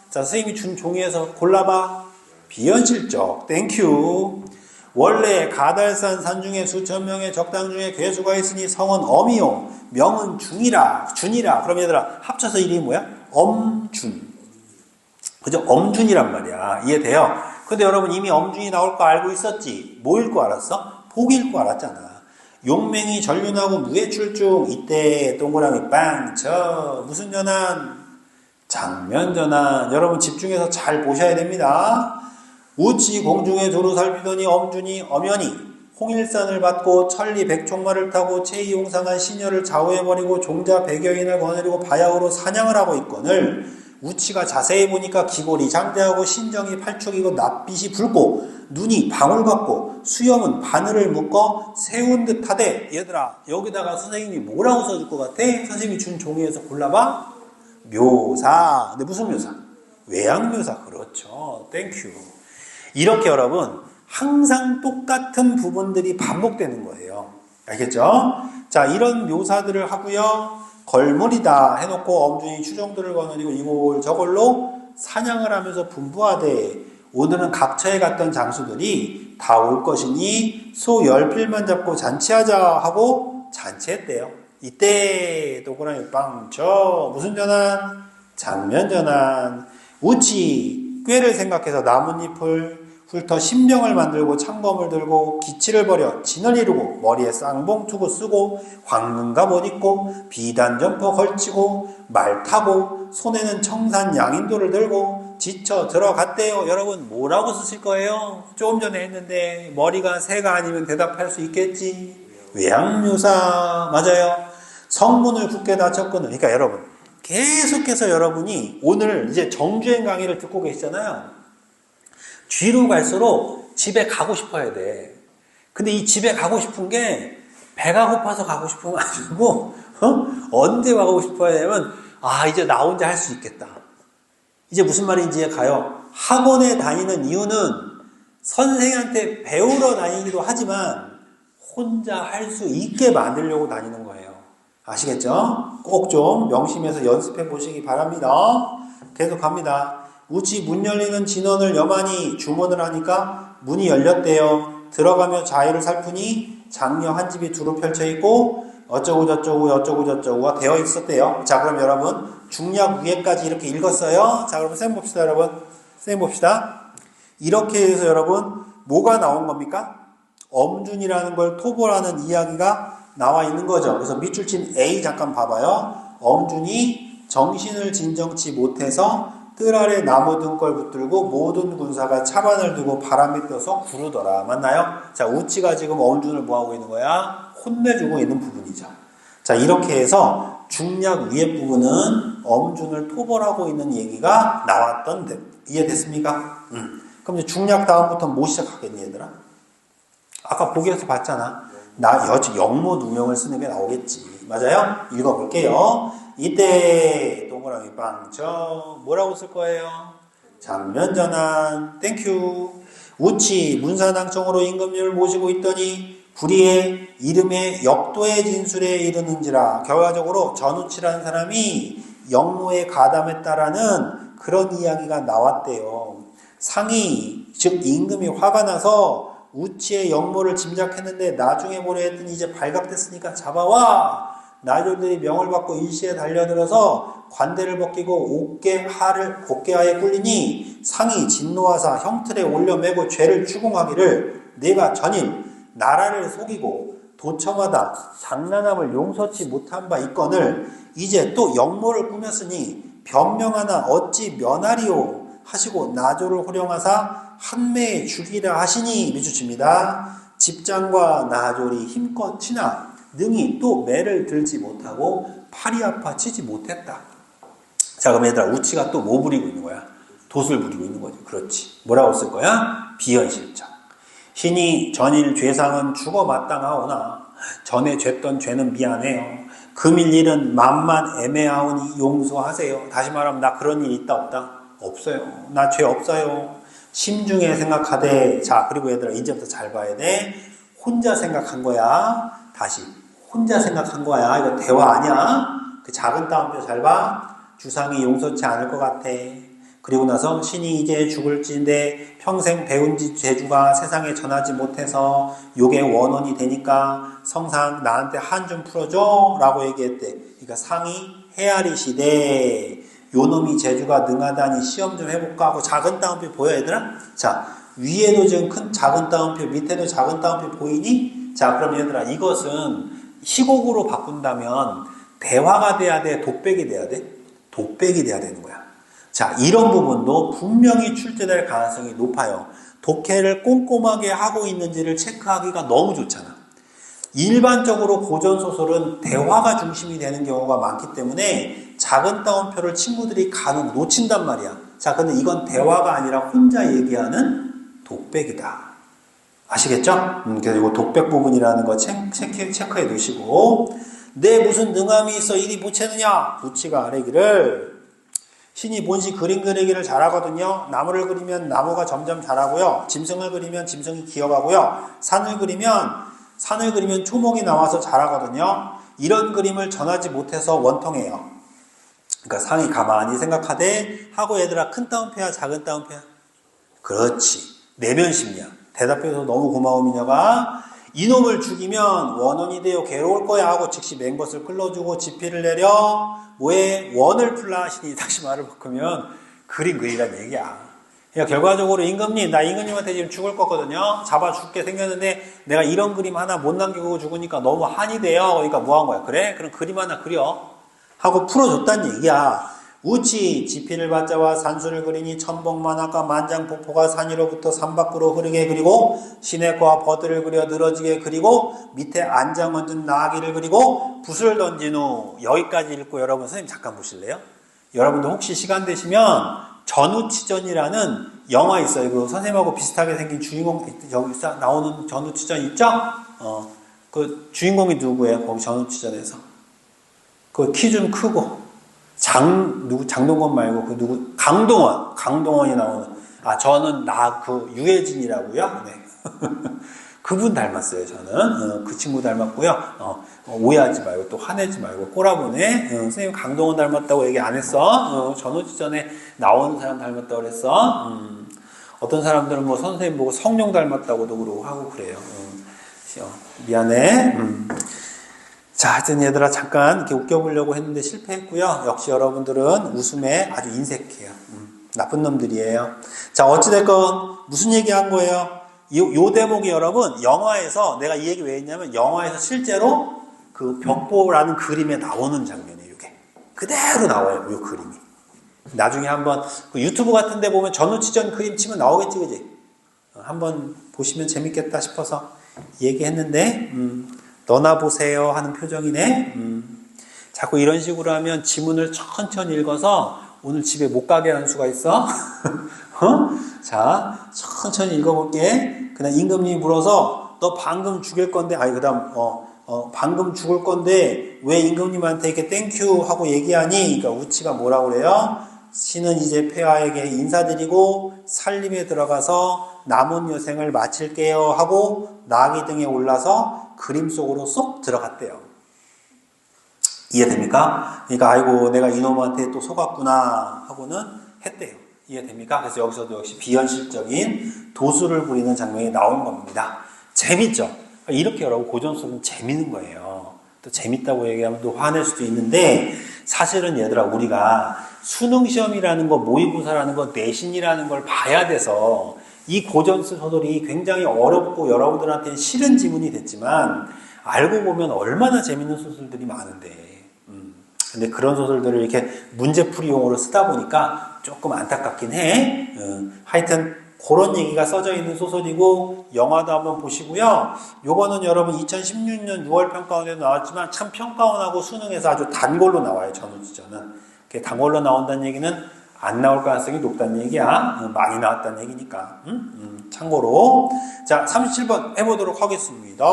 A: 자, 선생님이 준 종이에서 골라봐. 비현실적. 땡큐. 원래 가달산 산중에 수천 명의 적당 중에 괴수가 있으니 성은 엄이요 명은 준이라. 그럼 얘들아, 합쳐서 이름이 뭐야? 엄준. 그죠? 엄준이란 말이야. 이해돼요? 근데 여러분, 이미 엄준이 나올 거 알고 있었지? 뭐일 거 알았어? 복일 거 알았잖아. 용맹이 전륜하고 무해출중. 이때 동그라미 빵 쳐. 무슨 전환? 장면전환. 여러분 집중해서 잘 보셔야 됩니다. 우치 공중에 도로 살피더니 엄준이 엄연히 홍일산을 받고 천리 백총마를 타고 체이용상한 시녀를 좌우해버리고 종자 100여인을 거느리고 바야흐로 사냥을 하고 있거늘 우치가 자세히 보니까 기골이 장대하고 신정이 팔축이고 낯빛이 붉고 눈이 방울 같고 수염은 바늘을 묶어 세운 듯하대. 얘들아, 여기다가 선생님이 뭐라고 써줄 것 같아? 선생님이 준 종이에서 골라봐. 묘사. 근데 무슨 묘사? 외양묘사. 그렇죠. 땡큐. 이렇게 여러분 항상 똑같은 부분들이 반복되는 거예요. 알겠죠? 자, 이런 묘사들을 하고요. 걸물이다 해놓고 엄준이 추정도를 거느리고 이골 저골로 사냥을 하면서 분부하되 오늘은 각처에 갔던 장수들이 다 올 것이니 소 10필만 잡고 잔치하자 하고 잔치했대요. 이때 도그라미 빵쳐. 무슨 전환? 장면전환. 우치 꾀를 생각해서 나뭇잎을 훑어 신병을 만들고 창검을 들고 기치를 버려 진을 이루고 머리에 쌍봉투구 쓰고 황금갑 옷 입고 비단점퍼 걸치고 말 타고 손에는 청산 양인도를 들고 지쳐 들어갔대요. 여러분 뭐라고 쓰실 거예요? 조금 전에 했는데 머리가 새가 아니면 대답할 수 있겠지. 외양묘사. 맞아요. 성문을 굳게 닫혔거든. 그러니까 여러분 계속해서 여러분이 오늘 이제 정주행 강의를 듣고 계시잖아요. 뒤로 갈수록 집에 가고 싶어야 돼. 근데 이 집에 가고 싶은 게 배가 고파서 가고 싶은 거 아니고 언제 가고 싶어야 되면 이제 나 혼자 할 수 있겠다. 이제 무슨 말인지 가요. 학원에 다니는 이유는 선생한테 배우러 다니기도 하지만 혼자 할 수 있게 만들려고 다니는 거예요. 아시겠죠? 꼭 좀 명심해서 연습해 보시기 바랍니다. 계속 갑니다. 우치 문 열리는 진원을 여만히 주문을 하니까 문이 열렸대요. 들어가며 자유를 살피니 장려 한 집이 두루 펼쳐 있고 어쩌고저쩌고가 되어 있었대요. 자, 그럼 여러분 중략 위에까지 이렇게 읽었어요. 자, 그럼 쌤 봅시다, 여러분. 쌤 봅시다. 이렇게 해서 여러분 뭐가 나온 겁니까? 엄준이라는 걸 토벌하는 이야기가 나와 있는 거죠. 그래서 밑줄 친 A 잠깐 봐봐요. 엄준이 정신을 진정치 못해서 뜰 아래 나무 등걸 붙들고 모든 군사가 차반을 두고 바람이 떠서 구르더라. 맞나요? 자, 우치가 지금 엄준을 뭐하고 있는 거야? 혼내주고 있는 부분이죠. 자, 이렇게 해서 중략 위에 부분은 엄준을 토벌하고 있는 얘기가 나왔던 이해됐습니까? 그럼 이제 중략 다음부터 뭐 시작하겠니 얘들아? 아까 보기에서 봤잖아. 영모 누명을 쓰는 게 나오겠지. 맞아요? 읽어볼게요. 이때 동그라미 빵쳐 뭐라고 쓸 거예요? 장면전환 땡큐. 우치 문산항청으로 임금님을 모시고 있더니 불의의 이름의 역도의 진술에 이르는지라. 결과적으로 전우치라는 사람이 영모에 가담했다라는 그런 이야기가 나왔대요. 상이 즉 임금이 화가 나서 우치의 역모를 짐작했는데 나중에 보려 했더니 이제 발각됐으니까 잡아와. 나졸들이 명을 받고 일시에 달려들어서 관대를 벗기고 옥계하에 꿀리니 상이 진노하사 형틀에 올려매고 죄를 추궁하기를 내가 전일 나라를 속이고 도처마다 장난함을 용서치 못한 바 있거늘 이제 또 역모를 꾸몄으니 변명하나 어찌 면하리오 하시고 나조를 호령하사 한매에 죽이라 하시니 미주칩니다. 집장과 나졸이 힘껏 치나 능히 또 매를 들지 못하고 팔이 아파 치지 못했다. 자, 그럼 얘들아 우치가 또 뭐 부리고 있는 거야? 돛을 부리고 있는 거지. 그렇지. 뭐라고 쓸 거야? 비현실적. 신이 전일 죄상은 죽어 마땅하오나 전에 죄던 죄는 미안해요. 금일 일은 만만 애매하오니 용서하세요. 다시 말하면 나 그런 일 있다 없다? 없어요. 나 죄 없어요. 심중에 생각하되. 자, 그리고 얘들아 이제부터 잘 봐야 돼. 혼자 생각한 거야. 다시 혼자 생각한 거야. 이거 대화 아니야. 그 작은 따옴표 잘 봐. 주상이 용서치 않을 것 같아. 그리고 나서 신이 이제 죽을지인데 평생 배운 재주가 세상에 전하지 못해서 요게 원원이 되니까 성상 나한테 한 좀 풀어줘 라고 얘기했대. 그러니까 상이 헤아리시되 요놈이 재주가 능하다니 시험 좀 해볼까 하고 작은 따옴표 보여 얘들아? 자, 위에도 지금 큰 작은 따옴표 밑에도 작은 따옴표 보이니? 자, 그럼 얘들아 이것은 희곡으로 바꾼다면 대화가 돼야 돼? 독백이 돼야 돼? 독백이 돼야 되는 거야. 자, 이런 부분도 분명히 출제될 가능성이 높아요. 독해를 꼼꼼하게 하고 있는지를 체크하기가 너무 좋잖아. 일반적으로 고전소설은 대화가 중심이 되는 경우가 많기 때문에 작은 따옴표를 친구들이 간혹 놓친단 말이야. 자, 근데 이건 대화가 아니라 혼자 얘기하는 독백이다. 아시겠죠? 그래서 이거 독백 부분이라는 거 체크해 두시고. 내 무슨 능함이 있어 이리 못채느냐? 부치가 아래기를. 신이 본시 그림 그리기를 잘하거든요. 나무를 그리면 나무가 점점 자라고요. 짐승을 그리면 짐승이 기어가고요. 산을 그리면 초목이 나와서 자라거든요. 이런 그림을 전하지 못해서 원통해요. 그러니까 상이 가만히 생각하되 하고 얘들아 큰 따옴표야 작은 따옴표야? 그렇지. 내면심이야. 대답해서 너무 고마워 미녀가. 이놈을 죽이면 원원이 되어 괴로울 거야 하고 즉시 맹것을 끌어주고 지피를 내려 뭐에 원을 풀라 하시니. 다시 말을 바꾸면 그림 그리란 얘기야. 그러니까 결과적으로 임금님, 나 임금님한테 지금 죽을 거거든요. 잡아 죽게 생겼는데 내가 이런 그림 하나 못 남기고 죽으니까 너무 한이 돼요. 그러니까 뭐 한 거야? 그래? 그럼 그림 하나 그려 하고 풀어줬다는 얘기야. 우치 지피를 받자와 산수를 그리니 천복만화가 만장폭포가 산 위로부터 산 밖으로 흐르게 그리고 시내과 버들을 그려 늘어지게 그리고 밑에 안장 얹은 나귀를 그리고 붓을 던진 후. 여기까지 읽고 여러분 선생님 잠깐 보실래요? 여러분도 혹시 시간 되시면 전우치전이라는 영화 있어요. 그 선생님하고 비슷하게 생긴 주인공 여기 나오는 전우치전 있죠? 그 주인공이 누구예요? 거기 전우치전에서 그 키 좀 크고 장동건 말고 그 누구 강동원이 나오는. 저는 그 유해진이라고요. 네. 그분 닮았어요. 저는 그 친구 닮았고요. 오해하지 말고 또 화내지 말고 꼬라보네. 선생님 강동원 닮았다고 얘기 안 했어. 전우치전에 나오는 사람 닮았다고 그랬어. 어떤 사람들은 뭐 선생님 보고 성룡 닮았다고도 그러고 하고 그래요. 미안해. 자, 하여튼 얘들아 잠깐 이렇게 웃겨보려고 했는데 실패했고요. 역시 여러분들은 웃음에 아주 인색해요. 나쁜 놈들이에요. 자, 어찌됐건 무슨 얘기한 거예요? 요 대목이 여러분 영화에서 내가 이 얘기 왜 했냐면 영화에서 실제로 그 벽보라는 그림에 나오는 장면이에요. 이게 그대로 나와요. 이 그림이. 나중에 한번 그 유튜브 같은 데 보면 전우치전 그림 치면 나오겠지, 그지? 한번 보시면 재밌겠다 싶어서 얘기했는데, 너나 보세요 하는 표정이네. 자꾸 이런 식으로 하면 지문을 천천히 읽어서 오늘 집에 못 가게 하는 수가 있어. 자, 천천히 읽어볼게. 그냥 임금님이 물어서 너 방금 죽일 건데, 그 다음, 방금 죽을 건데 왜 임금님한테 이렇게 땡큐 하고 얘기하니? 그러니까 우치가 뭐라고 그래요? 신은 이제 폐하에게 인사드리고 살림에 들어가서 남은 여생을 마칠게요 하고 나귀 등에 올라서 그림 속으로 쏙 들어갔대요. 이해됩니까? 그러니까 아이고 내가 이놈한테 또 속았구나 하고는 했대요. 이해됩니까? 그래서 여기서도 역시 비현실적인 도수를 부리는 장면이 나온 겁니다. 재밌죠? 이렇게 여러분 고전술은 재밌는 거예요. 또 재밌다고 얘기하면 또 화낼 수도 있는데 사실은 얘들아 우리가 수능시험이라는 거 모의고사라는 거 내신이라는 걸 봐야 돼서 이 고전술 소설이 굉장히 어렵고 여러분들한테는 싫은 지문이 됐지만 알고 보면 얼마나 재밌는 소설들이 많은데 근데 그런 소설들을 이렇게 문제풀이용으로 쓰다 보니까 조금 안타깝긴 해. 하여튼 그런 얘기가 써져 있는 소설이고 영화도 한번 보시고요. 요거는 여러분 2016년 6월 평가원에도 나왔지만 참 평가원하고 수능에서 아주 단골로 나와요. 전우지전은. 단골로 나온다는 얘기는 안 나올 가능성이 높다는 얘기야. 많이 나왔다는 얘기니까. 참고로. 자, 37번 해보도록 하겠습니다.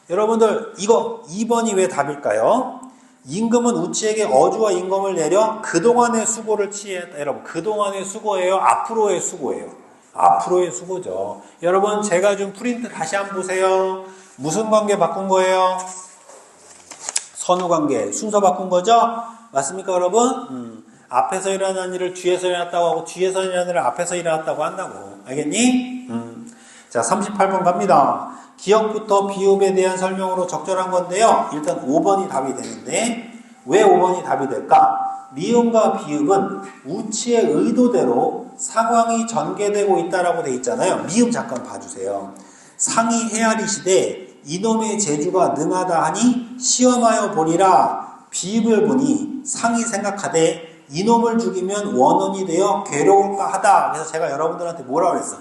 A: 여러분들 이거 2번이 왜 답일까요? 임금은 우치에게 어주와 임금을 내려 그동안의 수고를 취했다. 여러분 그동안의 수고예요? 앞으로의 수고예요? 앞으로의 수고죠. 여러분 제가 준 프린트 다시 한번 보세요. 무슨 관계 바꾼 거예요? 선후관계 순서 바꾼 거죠? 맞습니까 여러분? 앞에서 일어난 일을 뒤에서 일어났다고 하고 뒤에서 일어난 일을 앞에서 일어났다고 한다고. 알겠니? 자 38번 갑니다. 기억부터 비읍에 대한 설명으로 적절한 건데요. 일단 5번이 답이 되는데 왜 5번이 답이 될까? 미음과 비읍은 우치의 의도대로 상황이 전개되고 있다라고 돼 있잖아요. 미음 잠깐 봐주세요. 상이 헤아리시되 이놈의 재주가 능하다 하니 시험하여 보리라. 비읍을 보니 상이 생각하되 이놈을 죽이면 원혼이 되어 괴로울까 하다. 그래서 제가 여러분들한테 뭐라고 그랬어?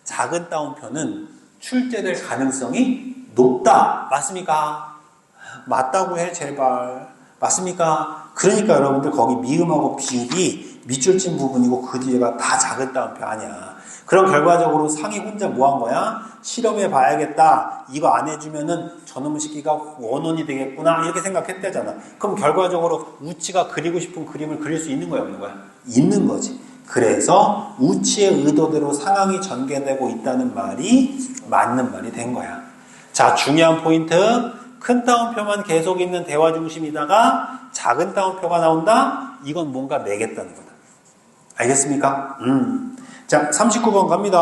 A: 작은 따옴표는 출제될 가능성이 높다. 맞습니까? 맞다고 해 제발. 맞습니까? 그러니까 여러분들 거기 미음하고 비읍이 밑줄 친 부분이고 그 뒤에가 다 작은 따옴표 아니야. 그럼 결과적으로 상이 혼자 뭐 한 거야? 실험해 봐야겠다. 이거 안 해주면은 저놈의 새끼가 원혼이 되겠구나. 이렇게 생각했대잖아. 그럼 결과적으로 우치가 그리고 싶은 그림을 그릴 수 있는 거야 없는 거야? 있는 거지. 그래서 우치의 의도대로 상황이 전개되고 있다는 말이 맞는 말이 된 거야. 자, 중요한 포인트. 큰 따옴표만 계속 있는 대화 중심이다가 작은 따옴표가 나온다? 이건 뭔가 내겠다는 거다. 알겠습니까? 자, 39번 갑니다.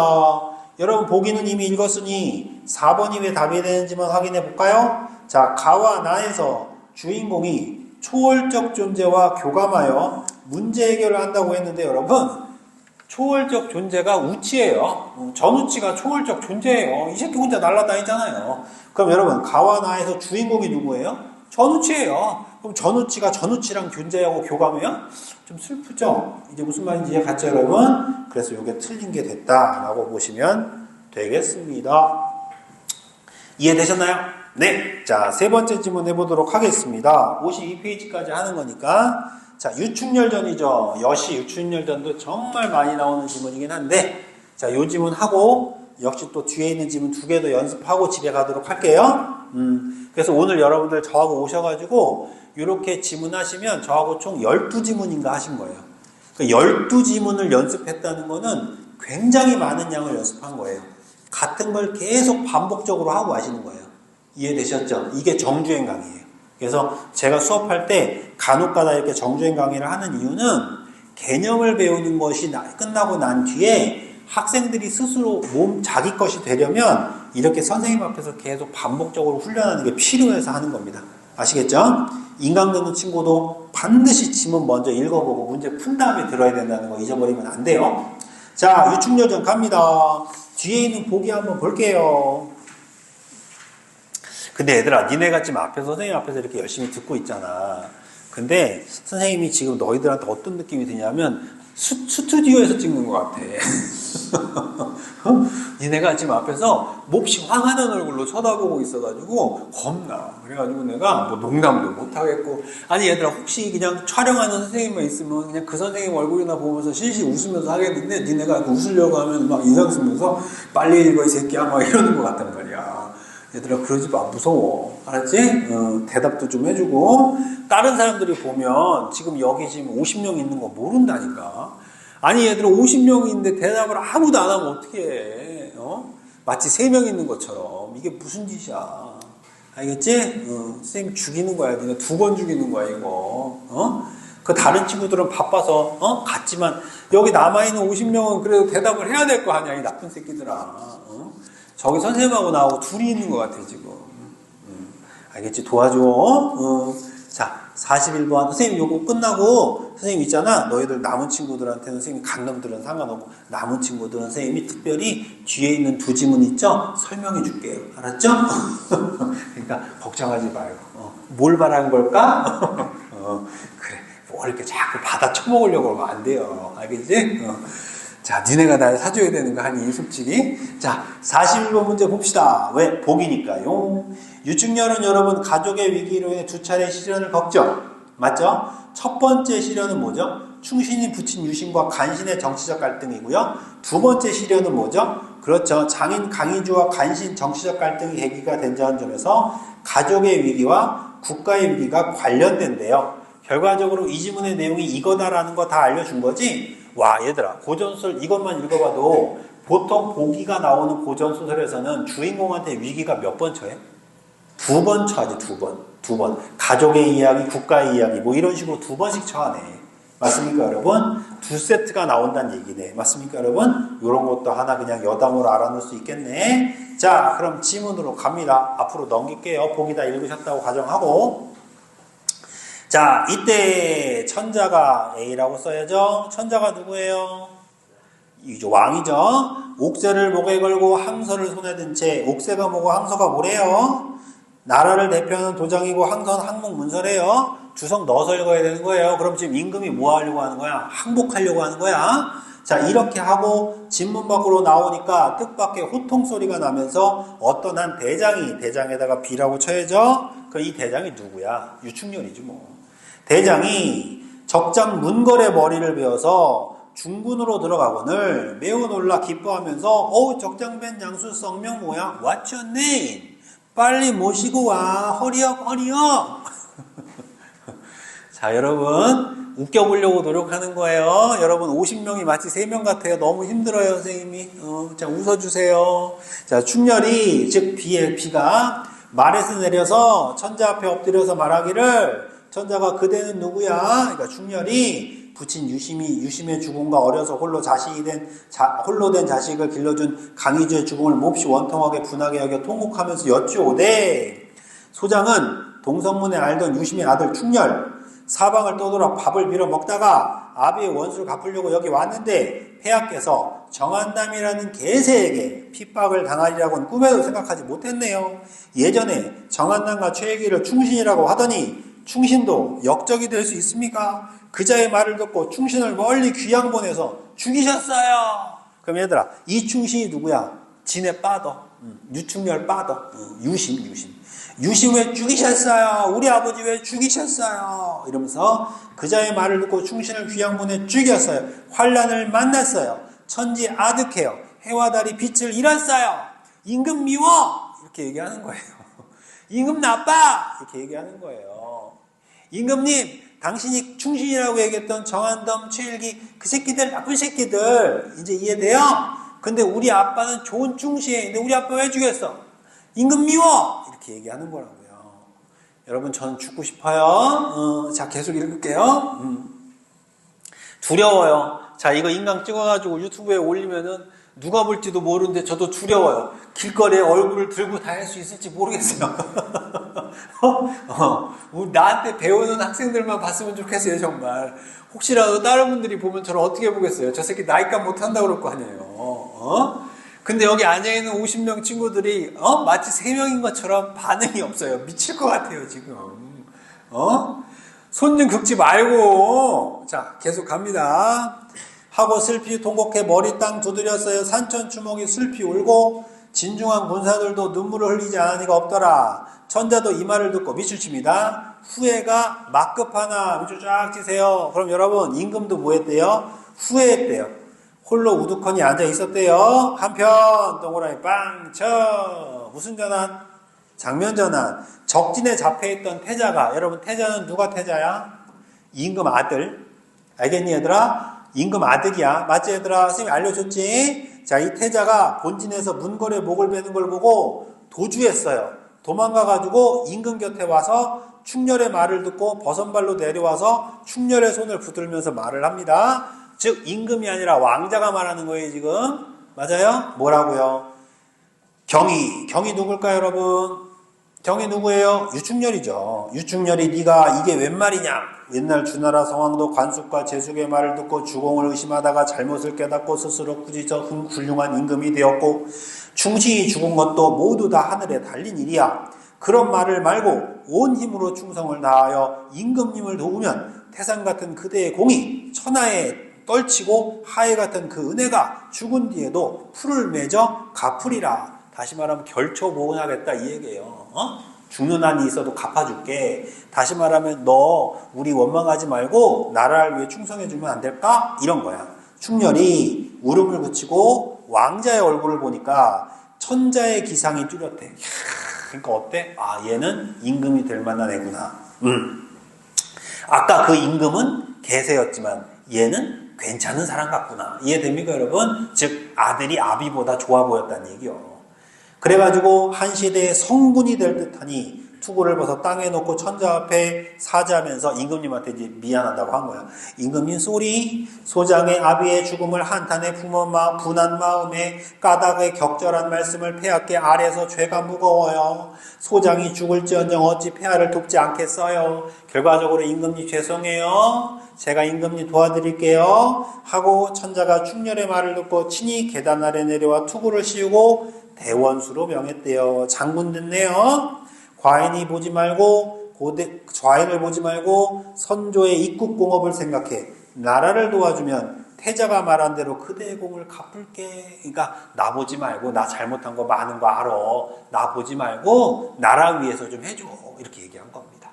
A: 여러분 보기는 이미 읽었으니 4번이 왜 답이 되는지만 확인해 볼까요? 자, 가와 나에서 주인공이 초월적 존재와 교감하여 문제 해결을 한다고 했는데 여러분 초월적 존재가 우치예요. 전우치가 초월적 존재예요. 이 새끼 혼자 날아다니잖아요. 그럼 여러분 가와 나에서 주인공이 누구예요? 전우치예요. 그럼 전우치가 전우치랑 존재하고 교감해요? 좀 슬프죠? 이제 무슨 말인지 이해갔죠 여러분? 그래서 이게 틀린 게 됐다라고 보시면 되겠습니다. 이해되셨나요? 네. 자, 세 번째 질문 해보도록 하겠습니다. 52페이지까지 하는 거니까. 자, 유충렬전이죠. 여시 유충렬전도 정말 많이 나오는 지문이긴 한데, 자, 요 지문 하고, 역시 또 뒤에 있는 지문 2개 더 연습하고 집에 가도록 할게요. 그래서 오늘 여러분들 저하고 오셔가지고, 이렇게 지문하시면 저하고 총 12지문인가 하신 거예요. 그 12지문을 연습했다는 거는 굉장히 많은 양을 연습한 거예요. 같은 걸 계속 반복적으로 하고 가시는 거예요. 이해되셨죠? 이게 정주행 강의예요. 그래서 제가 수업할 때 간혹가다 이렇게 정주행 강의를 하는 이유는 개념을 배우는 것이 끝나고 난 뒤에 학생들이 스스로 자기 것이 되려면 이렇게 선생님 앞에서 계속 반복적으로 훈련하는 게 필요해서 하는 겁니다. 아시겠죠? 인강 듣는 친구도 반드시 지문 먼저 읽어보고 문제 푼 다음에 들어야 된다는 거 잊어버리면 안 돼요. 자, 유충렬전 갑니다. 뒤에 있는 보기 한번 볼게요. 근데 얘들아 니네가 지금 앞에서 선생님 앞에서 이렇게 열심히 듣고 있잖아. 근데 선생님이 지금 너희들한테 어떤 느낌이 드냐면 스튜디오에서 찍는 것 같아. 니네가 지금 앞에서 몹시 화나는 얼굴로 쳐다보고 있어가지고 겁나. 그래가지고 내가 뭐 농담도 못하겠고, 아니 얘들아 혹시 그냥 촬영하는 선생님만 있으면 그냥 그 선생님 얼굴이나 보면서 실실 웃으면서 하겠는데, 니네가 웃으려고 하면 막 인상 쓰면서 빨리 읽어 이 새끼야 막 이러는 것 같단 말이야. 얘들아 그러지 마, 무서워. 알았지? 대답도 좀 해주고. 다른 사람들이 보면 지금 여기 지금 50명 있는 거 모른다니까. 아니 얘들아 50명인데 대답을 아무도 안 하면 어떻게 해? 마치 3명 있는 것처럼. 이게 무슨 짓이야. 알겠지? 선생님 죽이는 거야. 니네 2번 죽이는 거야 이거. 그 다른 친구들은 바빠서 갔지만 여기 남아있는 50명은 그래도 대답을 해야 될 거 아니야. 이 나쁜 새끼들아. 저기 선생님하고 나하고 둘이 있는 것 같아 지금. 알겠지? 도와줘. 자, 41번. 선생님 요거 끝나고 선생님 있잖아. 너희들 남은 친구들한테는 선생님 간놈들은 상관없고 남은 친구들은 선생님이 특별히 뒤에 있는 2지문 있죠? 설명해 줄게요. 알았죠? 그러니까 걱정하지 말고. 뭘 바라는 걸까? 그래. 뭐 이렇게 자꾸 받아 쳐먹으려고 하면 안 돼요. 알겠지? 자, 니네가 날 사줘야 되는 거 아니, 솔직히. 자, 41번 문제 봅시다. 왜? 복이니까요. 유충렬은 여러분, 가족의 위기로 인해 2차례 시련을 겪죠. 맞죠? 첫 번째 시련은 뭐죠? 충신이 붙인 유신과 간신의 정치적 갈등이고요. 2번째 시련은 뭐죠? 그렇죠. 장인 강희주와 간신 정치적 갈등이 계기가 된다는 점에서 가족의 위기와 국가의 위기가 관련된대요. 결과적으로 이 지문의 내용이 이거다라는 거 다 알려준 거지? 와, 얘들아, 고전소설 이것만 읽어봐도 보통 보기가 나오는 고전소설에서는 주인공한테 위기가 몇 번 처해? 2번 처하지, 2번. 가족의 이야기, 국가의 이야기, 뭐 이런 식으로 2번씩 처하네. 맞습니까, 여러분? 2세트가 나온다는 얘기네. 맞습니까, 여러분? 이런 것도 하나 그냥 여담으로 알아놓을 수 있겠네. 자, 그럼 지문으로 갑니다. 앞으로 넘길게요. 보기 다 읽으셨다고 가정하고. 자, 이때 천자가 A라고 써야죠. 천자가 누구예요? 이죠, 왕이죠. 옥새를 목에 걸고 항서를 손에 든 채, 옥새가 뭐고 항서가 뭐래요? 나라를 대표하는 도장이고 항서는 항목문서래요. 주석 넣어서 읽어야 되는 거예요. 그럼 지금 임금이 뭐 하려고 하는 거야? 항복하려고 하는 거야. 자, 이렇게 하고 진문 밖으로 나오니까 뜻밖의 호통 소리가 나면서 어떤 한 대장에다가 B라고 쳐야죠. 그 이 대장이 누구야? 유충렬이지 뭐. 대장이 적장 문걸의 머리를 베어서 중군으로 들어가거늘 매우 놀라 기뻐하면서 적장벤 양수 성명 뭐야? What's your name? 빨리 모시고 와. 허리업. 자, 여러분 웃겨보려고 노력하는 거예요. 여러분 50명이 마치 3명 같아요. 너무 힘들어요 선생님이. 자, 웃어주세요. 자, 충렬이 즉 B가 말에서 내려서 천자 앞에 엎드려서 말하기를 천자가 그대는 누구야? 그러니까 충렬이 부친 유심의 죽음과 어려서 홀로 된 자식을 길러준 강희주의 죽음을 몹시 원통하게 분하게 여겨 통곡하면서 여쭈오되 소장은 동성문에 알던 유심의 아들 충렬 사방을 떠돌아 밥을 빌어 먹다가 아비의 원수를 갚으려고 여기 왔는데 폐하께서 정한담이라는 개새에게 핍박을 당하리라고는 꿈에도 생각하지 못했네요. 예전에 정한담과 최애기를 충신이라고 하더니 충신도 역적이 될 수 있습니까? 그자의 말을 듣고 충신을 멀리 귀양 보내서 죽이셨어요. 그럼 얘들아, 이 충신이 누구야? 진의 빠더. 유충렬 빠더. 유심 왜 죽이셨어요? 우리 아버지 왜 죽이셨어요? 이러면서 그자의 말을 듣고 충신을 귀양 보내 죽였어요. 환란을 만났어요. 천지 아득해요. 해와 달이 빛을 잃었어요. 임금 미워! 이렇게 얘기하는 거예요. 임금 나빠! 이렇게 얘기하는 거예요. 임금님, 당신이 충신이라고 얘기했던 정한덤, 최일기, 그 새끼들, 나쁜 새끼들, 이제 이해돼요? 근데 우리 아빠는 좋은 충신인데 우리 아빠 왜 죽였어? 임금 미워! 이렇게 얘기하는 거라고요. 여러분, 저는 죽고 싶어요. 자, 계속 읽을게요. 두려워요. 자, 이거 인강 찍어가지고 유튜브에 올리면은 누가 볼지도 모르는데 저도 두려워요. 길거리에 얼굴을 들고 다닐 수 있을지 모르겠어요. 나한테 배우는 학생들만 봤으면 좋겠어요, 정말. 혹시라도 다른 분들이 보면 저를 어떻게 보겠어요? 저 새끼 나이값 못한다 그럴 거 아니에요. 근데 여기 앉아있는 50명 친구들이 마치 3명인 것처럼 반응이 없어요. 미칠 것 같아요, 지금. 손 좀 긁지 말고. 자, 계속 갑니다. 하고 슬피 통곡해 머리 땅 두드렸어요. 산천주먹이 슬피 울고 진중한 군사들도 눈물을 흘리지 않으니가 없더라. 천자도 이 말을 듣고 밑줄 칩니다. 후회가 막급하나 밑줄 쫙 치세요. 그럼 여러분 임금도 뭐 했대요? 후회했대요. 홀로 우두커니 앉아 있었대요. 한편 동그라미 빵 쳐. 무슨 전환? 장면 전환. 적진에 잡혀있던 태자가, 여러분 태자는 누가 태자야? 임금 아들. 알겠니 얘들아? 임금 아들이야. 맞지 얘들아? 선생님이 알려줬지? 자, 이 태자가 본진에서 문걸에 목을 베는 걸 보고 도주했어요. 도망가가지고 임금 곁에 와서 충렬의 말을 듣고 버선발로 내려와서 충렬의 손을 붙들면서 말을 합니다. 즉 임금이 아니라 왕자가 말하는 거예요 지금. 맞아요? 뭐라고요? 경이 누굴까요 여러분? 경이 누구예요? 유충렬이죠. 유충렬이 네가 이게 웬 말이냐? 옛날 주나라 성왕도 관숙과 제숙의 말을 듣고 주공을 의심하다가 잘못을 깨닫고 스스로 꾸짖어 훌륭한 임금이 되었고 충신이 죽은 것도 모두 다 하늘에 달린 일이야. 그런 말을 말고 온 힘으로 충성을 다하여 임금님을 도우면 태산 같은 그대의 공이 천하에 떨치고 하해 같은 그 은혜가 죽은 뒤에도 풀을 맺어 갚으리라. 다시 말하면 결초보응하겠다 이 얘기예요. 죽는 한이 있어도 갚아줄게. 다시 말하면 너 우리 원망하지 말고 나라를 위해 충성해주면 안 될까? 이런 거야. 충렬이 울음을 그치고 왕자의 얼굴을 보니까 천자의 기상이 뚜렷해. 그러니까 어때? 아 얘는 임금이 될 만한 애구나. 아까 그 임금은 개새였지만 얘는 괜찮은 사람 같구나. 이해됩니까 여러분? 즉 아들이 아비보다 좋아 보였다는 얘기요. 그래가지고 한 시대의 성군이 될 듯하니 투구를 벗어 땅에 놓고 천자 앞에 사죄하면서 임금님한테 이제 미안하다고 한 거야. 임금님 쏘리. 소장의 아비의 죽음을 한탄에 분한 마음에 까닭의 격절한 말씀을 폐하께 아래서 죄가 무거워요. 소장이 죽을지언정 어찌 폐하를 돕지 않겠어요. 결과적으로 임금님 죄송해요. 제가 임금님 도와드릴게요. 하고 천자가 충렬의 말을 듣고 친히 계단 아래 내려와 투구를 씌우고 대원수로 명했대요. 장군 됐네요. 과인을 보지 말고 선조의 입국공업을 생각해 나라를 도와주면 태자가 말한 대로 그대의 공을 갚을게. 그러니까 나 보지 말고 나 잘못한 거 많은 거 알아. 나 보지 말고 나라 위해서 좀 해줘. 이렇게 얘기한 겁니다.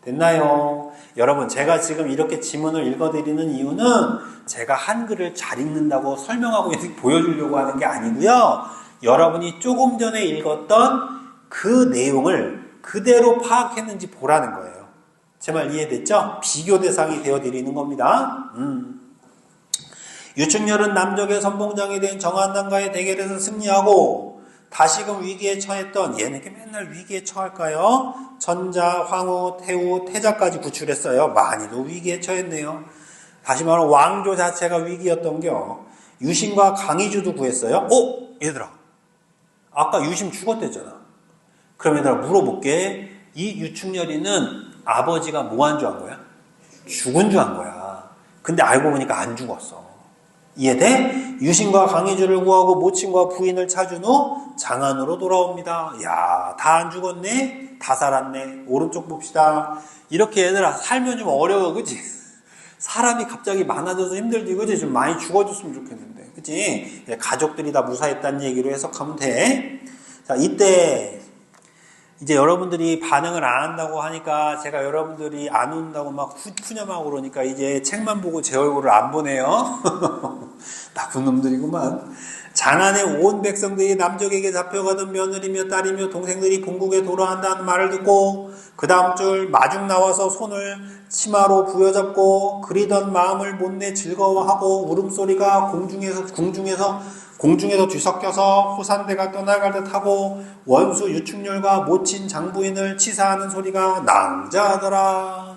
A: 됐나요? 여러분 제가 지금 이렇게 지문을 읽어드리는 이유는 제가 한글을 잘 읽는다고 설명하고 보여주려고 하는 게 아니고요. 여러분이 조금 전에 읽었던 그 내용을 그대로 파악했는지 보라는 거예요. 제 말 이해됐죠? 비교 대상이 되어드리는 겁니다. 유충렬은 남쪽의 선봉장이 된 정한당과의 대결에서 승리하고 다시금 위기에 처했던 얘는 이렇게 맨날 위기에 처할까요? 천자, 황후, 태후, 태자까지 구출했어요. 많이도 위기에 처했네요. 다시 말하면 왕조 자체가 위기였던겨. 유신과 강희주도 구했어요. 얘들아 아까 유심 죽었댔잖아. 그럼 얘들아 물어볼게. 이 유충렬이는 아버지가 뭐 한 줄 한 거야? 죽은 줄 한 거야. 근데 알고 보니까 안 죽었어. 이해돼? 유신과 강희주를 구하고 모친과 부인을 찾은 후 장안으로 돌아옵니다. 야, 다 안 죽었네? 다 살았네. 오른쪽 봅시다. 이렇게 얘들아 살면 좀 어려워, 그치? 사람이 갑자기 많아져서 힘들지, 그치? 좀 많이 죽어줬으면 좋겠는데, 그치? 가족들이 다 무사했다는 얘기로 해석하면 돼. 자, 이때 이제 여러분들이 반응을 안 한다고 하니까 제가 여러분들이 안 온다고 막 푸념하고 그러니까 이제 책만 보고 제 얼굴을 안 보네요. 나쁜 놈들이구만. 장안의 온 백성들이 남쪽에게 잡혀가던 며느리며 딸이며 동생들이 본국에 돌아간다는 말을 듣고 그 다음 줄 마중 나와서 손을 치마로 부여잡고 그리던 마음을 못내 즐거워하고 울음소리가 공중에서 뒤섞여서 호산대가 떠나갈 듯하고 원수 유충렬과 모친 장부인을 치사하는 소리가 낭자하더라.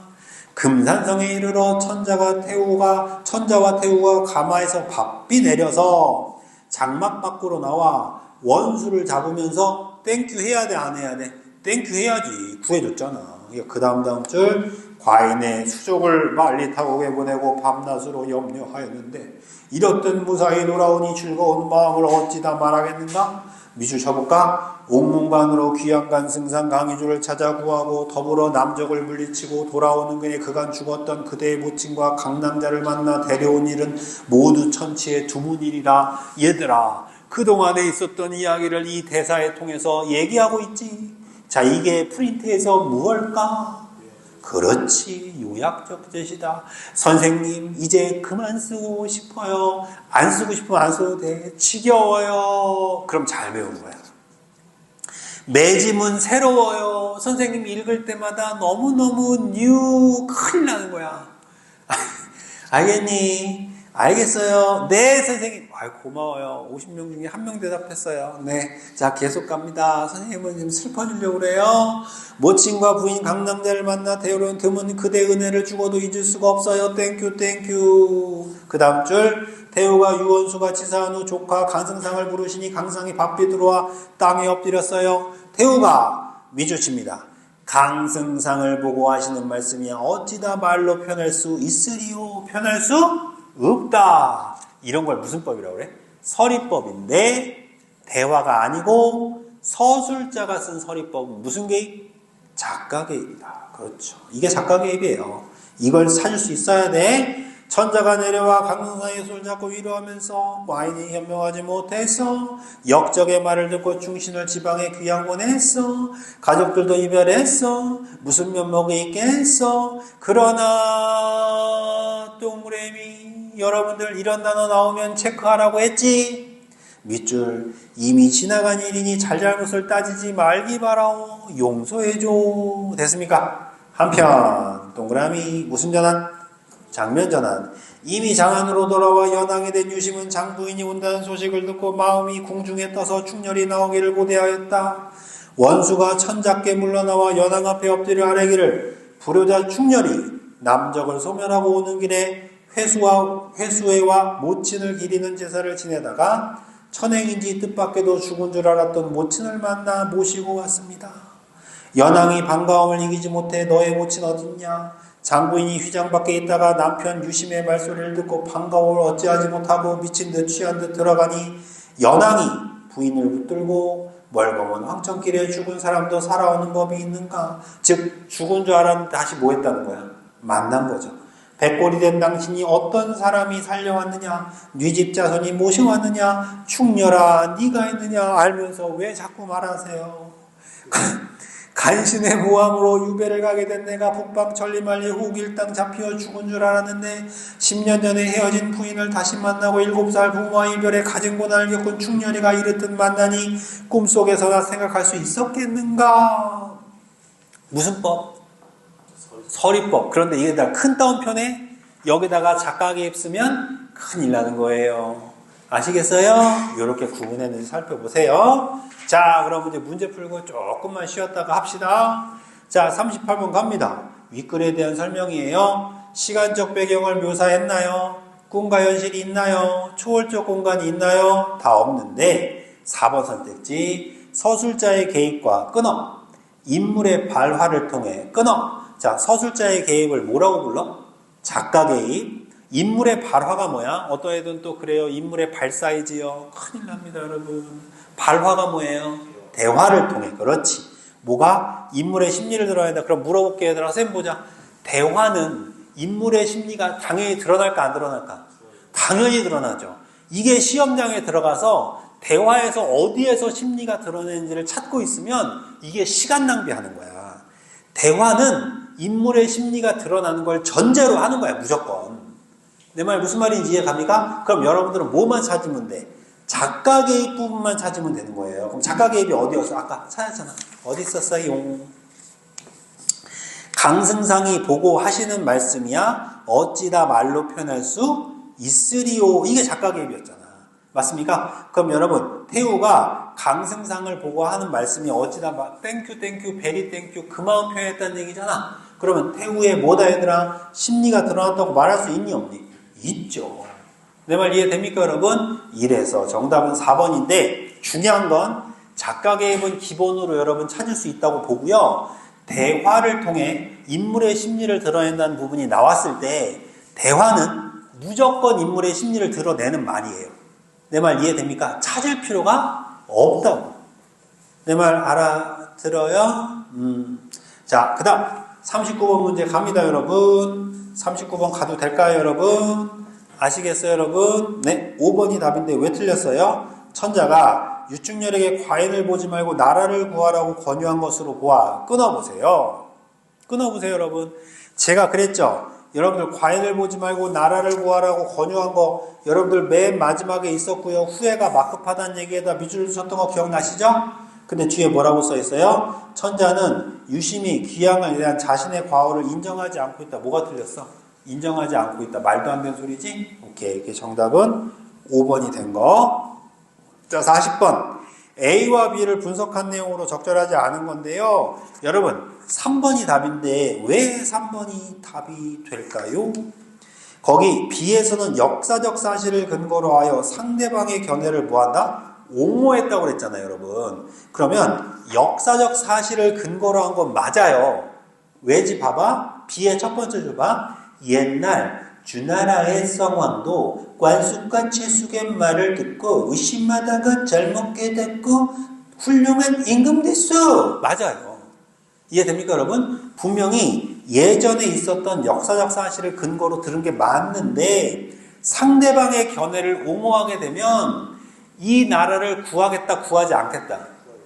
A: 금산성에 이르러 천자와 태우가 가마에서 바삐 내려서 장막 밖으로 나와 원수를 잡으면서 땡큐 해야 돼, 안 해야 돼? 땡큐 해야지. 구해줬잖아. 그 다음 줄 과인의 수족을 빨리 타국에 보내고 밤낮으로 염려하였는데 이렇듯 무사히 돌아오니 즐거운 마음을 어찌 다 말하겠는가? 밑줄 쳐볼까? 옥문관으로 귀양간 승상 강희주를 찾아 구하고 더불어 남적을 물리치고 돌아오는 그에 그간 죽었던 그대의 모친과 강남자를 만나 데려온 일은 모두 천치의 두문일이라. 얘들아, 그동안에 있었던 이야기를 이 대사에 통해서 얘기하고 있지. 자, 이게 프린트에서 무엇일까? 그렇지, 요약적 제시다. 선생님, 이제 그만 쓰고 싶어요. 안 쓰고 싶으면 안 써도 돼. 지겨워요. 그럼 잘 배우는 거야. 매짐은 새로워요. 선생님 읽을 때마다 너무너무 큰일 나는 거야. 알겠니? 알겠어요. 네, 선생님. 아이, 고마워요. 50명 중에 1명 대답했어요. 네. 자, 계속 갑니다. 선생님은 지금 슬퍼지려고 그래요. 모친과 부인 강남자를 만나 데려온 드문 그대 은혜를 주고도 잊을 수가 없어요. 땡큐, 땡큐. 그 다음 줄. 태우가 유원수가 치사한 후 조카 강승상을 부르시니 강상이 바삐 들어와 땅에 엎드렸어요. 태우가 미주칩니다. 강승상을 보고 하시는 말씀이 어찌다 말로 표현할 수 있으리요? 표현할 수 없다. 이런 걸 무슨 법이라고 그래? 서리법인데 대화가 아니고 서술자가 쓴 서리법은 무슨 개입? 작가 개입이다. 그렇죠. 이게 작가 개입이에요. 이걸 찾을 수 있어야 돼. 천자가 내려와 강릉상의 손을 잡고 위로하면서 와인이 현명하지 못해서 역적의 말을 듣고 충신을 지방에 귀양 보냈어. 가족들도 이별했어. 무슨 면목이 있겠어. 그러나 동그라미 여러분들 이런 단어 나오면 체크하라고 했지. 밑줄 이미 지나간 일이니 잘잘못을 따지지 말기 바라오. 용서해줘. 됐습니까? 한편 동그라미 무슨 전환? 장면 전환. 이미 장안으로 돌아와 연항이 된 유심은 장부인이 온다는 소식을 듣고 마음이 궁중에 떠서 충렬이 나오기를 고대하였다. 원수가 천작게 물러나와 연항 앞에 엎드려 아뢰기를 부르자 충렬이 남적을 소멸하고 오는 길에 회수회와 모친을 기리는 제사를 지내다가 천행인지 뜻밖에도 죽은 줄 알았던 모친을 만나 모시고 왔습니다. 연항이 반가움을 이기지 못해 너의 모친 어딨냐? 장부인이 휘장 밖에 있다가 남편 유심의 말소리를 듣고 반가움을 어찌하지 못하고 미친 듯 취한 듯 들어가니 연항이 부인을 붙들고 멀거먼 황천길에 죽은 사람도 살아오는 법이 있는가? 즉 죽은 줄 알았는데 다시 뭐 했다는 거야? 만난 거죠. 백골이 된 당신이 어떤 사람이 살려왔느냐? 네 집 자손이 모셔왔느냐? 충렬아 네가 했느냐? 알면서 왜 자꾸 말하세요? 간신의 모함으로 유배를 가게 된 내가 북방 천리말리 후길땅 잡혀 죽은 줄 알았는데 10년 전에 헤어진 부인을 다시 만나고 7살 부모와 이별에 가진 고난을 겪은 충렬이가 이렇듯 만나니 꿈속에서나 생각할 수 있었겠는가? 무슨 법? 서리법. 그런데 이게 다 큰 따옴표네? 여기다가 작가 개입 쓰면 큰일 나는 거예요. 아시겠어요? 이렇게 구분했는지 살펴보세요. 자, 그럼 이제 문제 풀고 조금만 쉬었다가 합시다. 자, 38번 갑니다. 윗글에 대한 설명이에요. 시간적 배경을 묘사했나요? 꿈과 현실이 있나요? 초월적 공간이 있나요? 다 없는데 4번 선택지 서술자의 개입과 끊어. 인물의 발화를 통해 끊어. 자, 서술자의 개입을 뭐라고 불러? 작가 개입. 인물의 발화가 뭐야? 어떤 애들은 또 그래요. 인물의 발사이지요. 큰일 납니다, 여러분. 발화가 뭐예요? 대화를 통해. 그렇지. 뭐가? 인물의 심리를 들어야 한다. 그럼 물어볼게, 얘들아. 쌤 보자. 대화는 인물의 심리가 당연히 드러날까 안 드러날까? 당연히 드러나죠. 이게 시험장에 들어가서 대화에서 어디에서 심리가 드러내는지를 찾고 있으면 이게 시간 낭비하는 거야. 대화는 인물의 심리가 드러나는 걸 전제로 하는 거야, 무조건. 내 말 무슨 말인지 이해갑니까? 그럼 여러분들은 뭐만 찾으면 돼? 작가 개입 부분만 찾으면 되는 거예요. 그럼 작가 개입이 어디였어? 아까 찾았잖아. 어디 있었어요? 강승상이 보고 하시는 말씀이야 어찌다 말로 표현할 수 있으리요. 이게 작가 개입이었잖아. 맞습니까? 그럼 여러분 태우가 강승상을 보고 하는 말씀이 어찌다 땡큐 땡큐 베리 땡큐 그 마음 표현했다는 얘기잖아. 그러면 태우의 뭐다 얘들아? 심리가 드러났다고 말할 수 있니 없니? 있죠. 내 말 이해됩니까 여러분? 이래서 정답은 4번인데 중요한 건 작가 개입은 기본으로 여러분 찾을 수 있다고 보고요. 대화를 통해 인물의 심리를 드러낸다는 부분이 나왔을 때 대화는 무조건 인물의 심리를 드러내는 말이에요. 내 말 이해됩니까? 찾을 필요가 없다고. 내 말 알아들어요? 자, 그 다음 39번 문제 갑니다, 여러분. 39번 가도 될까요, 여러분? 아시겠어요, 여러분? 네, 5번이 답인데 왜 틀렸어요? 천자가 유충렬에게 과인을 보지 말고 나라를 구하라고 권유한 것으로 보아. 끊어보세요. 끊어보세요, 여러분. 제가 그랬죠? 여러분들 과인을 보지 말고 나라를 구하라고 권유한 거 여러분들 맨 마지막에 있었고요. 후회가 막급하다는 얘기에다 밑줄 쳤던 거 기억나시죠? 근데 뒤에 뭐라고 써 있어요? 천자는 유심히 귀양에 대한 자신의 과오를 인정하지 않고 있다. 뭐가 틀렸어? 인정하지 않고 있다. 말도 안 되는 소리지? 오케이. 이게 정답은 5번이 된 거. 자, 40번. A와 B를 분석한 내용으로 적절하지 않은 건데요. 여러분, 3번이 답인데 왜 3번이 답이 될까요? 거기 B에서는 역사적 사실을 근거로 하여 상대방의 견해를 뭐한다? 옹호했다고 그랬잖아요, 여러분. 그러면 역사적 사실을 근거로 한 건 맞아요. 왜지? 봐봐. B의 첫 번째 줄 봐. 옛날 주나라의 성왕도 관숙과 채숙의 말을 듣고 의심하다가 잘못 깨닫고 훌륭한 임금 됐어. 맞아요. 이해됩니까, 여러분? 분명히 예전에 있었던 역사적 사실을 근거로 들은 게 맞는데 상대방의 견해를 옹호하게 되면 이 나라를 구하겠다, 구하지 않겠다.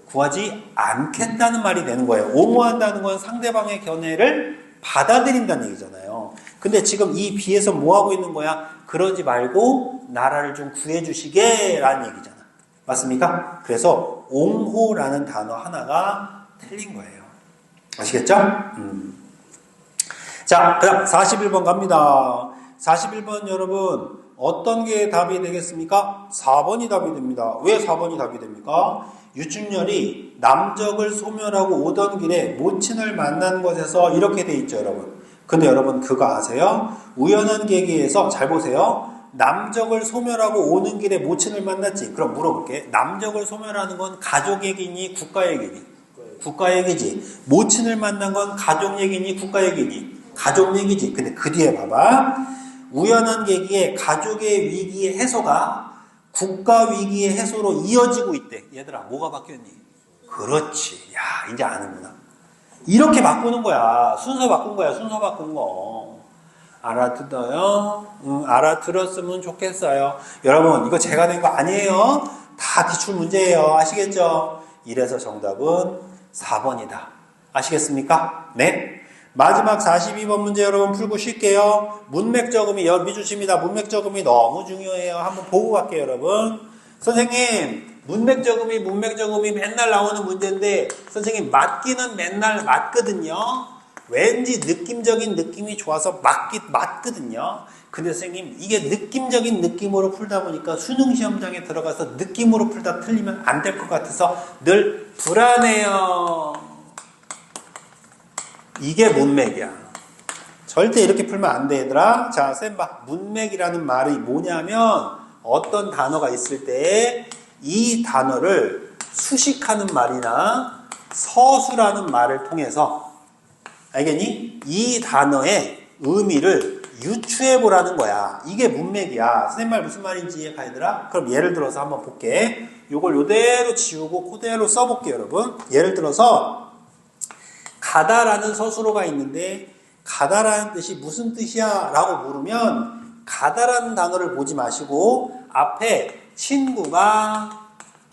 A: 구하지 않겠다는 말이 되는 거예요. 옹호한다는 건 상대방의 견해를 받아들인다는 얘기잖아요. 근데 지금 이 B에서 뭐 하고 있는 거야? 그러지 말고 나라를 좀 구해주시게 라는 얘기잖아. 맞습니까? 그래서 옹호라는 단어 하나가 틀린 거예요. 아시겠죠? 자, 그 다음 41번 갑니다. 41번 여러분 어떤 게 답이 되겠습니까? 4번이 답이 됩니다. 왜 4번이 답이 됩니까? 유충렬이 남적을 소멸하고 오던 길에 모친을 만난 것에서 이렇게 돼 있죠, 여러분. 근데 여러분 그거 아세요? 우연한 계기에서 잘 보세요. 남적을 소멸하고 오는 길에 모친을 만났지. 그럼 물어볼게. 남적을 소멸하는 건 가족 얘기니 국가 얘기니? 국가 얘기지. 모친을 만난 건 가족 얘기니 국가 얘기니? 가족 얘기지. 근데 그 뒤에 봐봐. 우연한 계기에 가족의 위기의 해소가 국가 위기의 해소로 이어지고 있대. 얘들아, 뭐가 바뀌었니? 그렇지. 야, 이제 아는구나. 이렇게 바꾸는 거야. 순서 바꾼 거야. 순서 바꾼 거. 알아듣어요? 알아들었으면 좋겠어요. 여러분, 이거 제가 낸 거 아니에요. 다 기출 문제예요. 아시겠죠? 이래서 정답은 4번이다. 아시겠습니까? 네. 마지막 42번 문제 여러분 풀고 쉴게요. 문맥적음이 밑줄칩니다. 문맥적음이 너무 중요해요. 한번 보고 갈게요, 여러분. 선생님, 문맥적음이 맨날 나오는 문제인데 선생님 맞기는 맨날 맞거든요. 왠지 느낌적인 느낌이 좋아서 맞거든요. 근데 선생님 이게 느낌적인 느낌으로 풀다 보니까 수능 시험장에 들어가서 느낌으로 풀다 틀리면 안 될 것 같아서 늘 불안해요. 이게 문맥이야. 절대 이렇게 풀면 안 돼, 얘들아. 자, 쌤 봐. 문맥이라는 말이 뭐냐면 어떤 단어가 있을 때 이 단어를 수식하는 말이나 서술하는 말을 통해서 알겠니? 이 단어의 의미를 유추해보라는 거야. 이게 문맥이야. 선생님 말 무슨 말인지 이해가, 얘들아? 그럼 예를 들어서 한번 볼게. 요걸 요대로 지우고 그대로 써볼게요, 여러분. 예를 들어서 가다라는 서술어가 있는데 가다라는 뜻이 무슨 뜻이야? 라고 물으면 가다라는 단어를 보지 마시고 앞에 친구가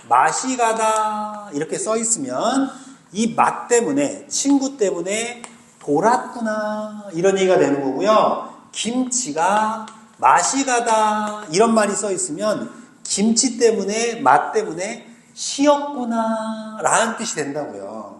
A: 맛이 가다 이렇게 써 있으면 이 맛 때문에 친구 때문에 돌았구나 이런 얘기가 되는 거고요. 김치가 맛이 가다 이런 말이 써 있으면 김치 때문에 맛 때문에 쉬었구나 라는 뜻이 된다고요.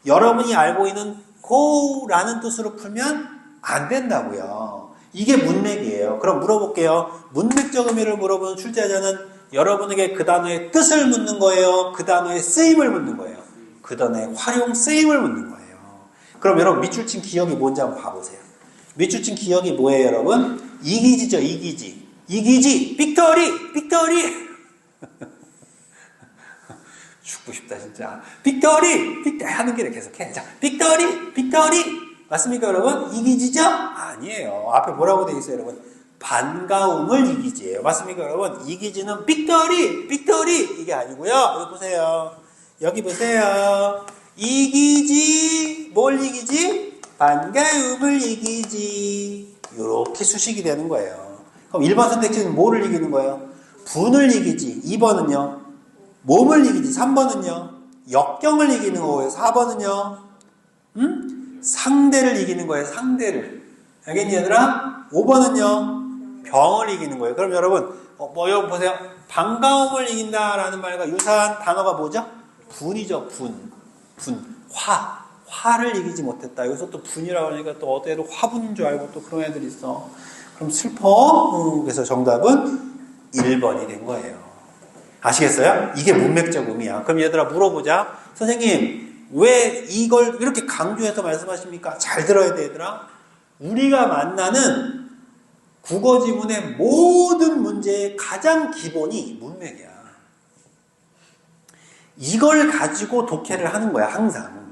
A: 여러분이 알고 있는 고라는 뜻으로 풀면 안 된다고요. 이게 문맥이에요. 그럼 물어볼게요. 문맥적 의미를 물어보는 출제자는 여러분에게 그 단어의 뜻을 묻는 거예요? 그 단어의 쓰임을 묻는 거예요? 그 단어의 활용 쓰임을 묻는 거예요. 그럼 여러분 밑줄 친 기억이 뭔지 한번 봐보세요. 밑줄 친 기억이 뭐예요, 여러분? 이기지죠, 이기지. 이기지, 빅토리. 죽고 싶다 진짜. 빅토리 하는 길에 계속해. 자, 빅토리 맞습니까, 여러분? 이기지죠? 아니에요. 앞에 뭐라고 돼 있어요, 여러분? 반가움을 이기지예요. 맞습니까, 여러분? 이기지는 빅토리, 빅토리 이게 아니고요. 여기 보세요. 여기 보세요. 이기지, 뭘 이기지? 반가움을 이기지. 이렇게 수식이 되는 거예요. 그럼 1번 선택지는 뭐를 이기는 거예요? 분을 이기지. 2번은요? 몸을 이기지. 3번은요? 역경을 이기는 거고요. 4번은요? 상대를 이기는 거예요. 상대를. 알겠니, 얘들아? 5번은요? 병을 이기는 거예요. 그럼 여러분, 여러분 보세요. 반가움을 이긴다라는 말과 유사한 단어가 뭐죠? 분이죠. 분. 화를 이기지 못했다. 여기서 또 분이라고 하니까 또 어떤 애들 화분인 줄 알고 또 그런 애들이 있어. 그럼 슬퍼. 그래서 정답은 1번이 된 거예요. 아시겠어요? 이게 문맥적 의미야. 그럼 얘들아 물어보자. 선생님, 왜 이걸 이렇게 강조해서 말씀하십니까? 잘 들어야 돼, 얘들아. 우리가 만나는 국어 지문의 모든 문제의 가장 기본이 문맥이야. 이걸 가지고 독해를 하는 거야, 항상.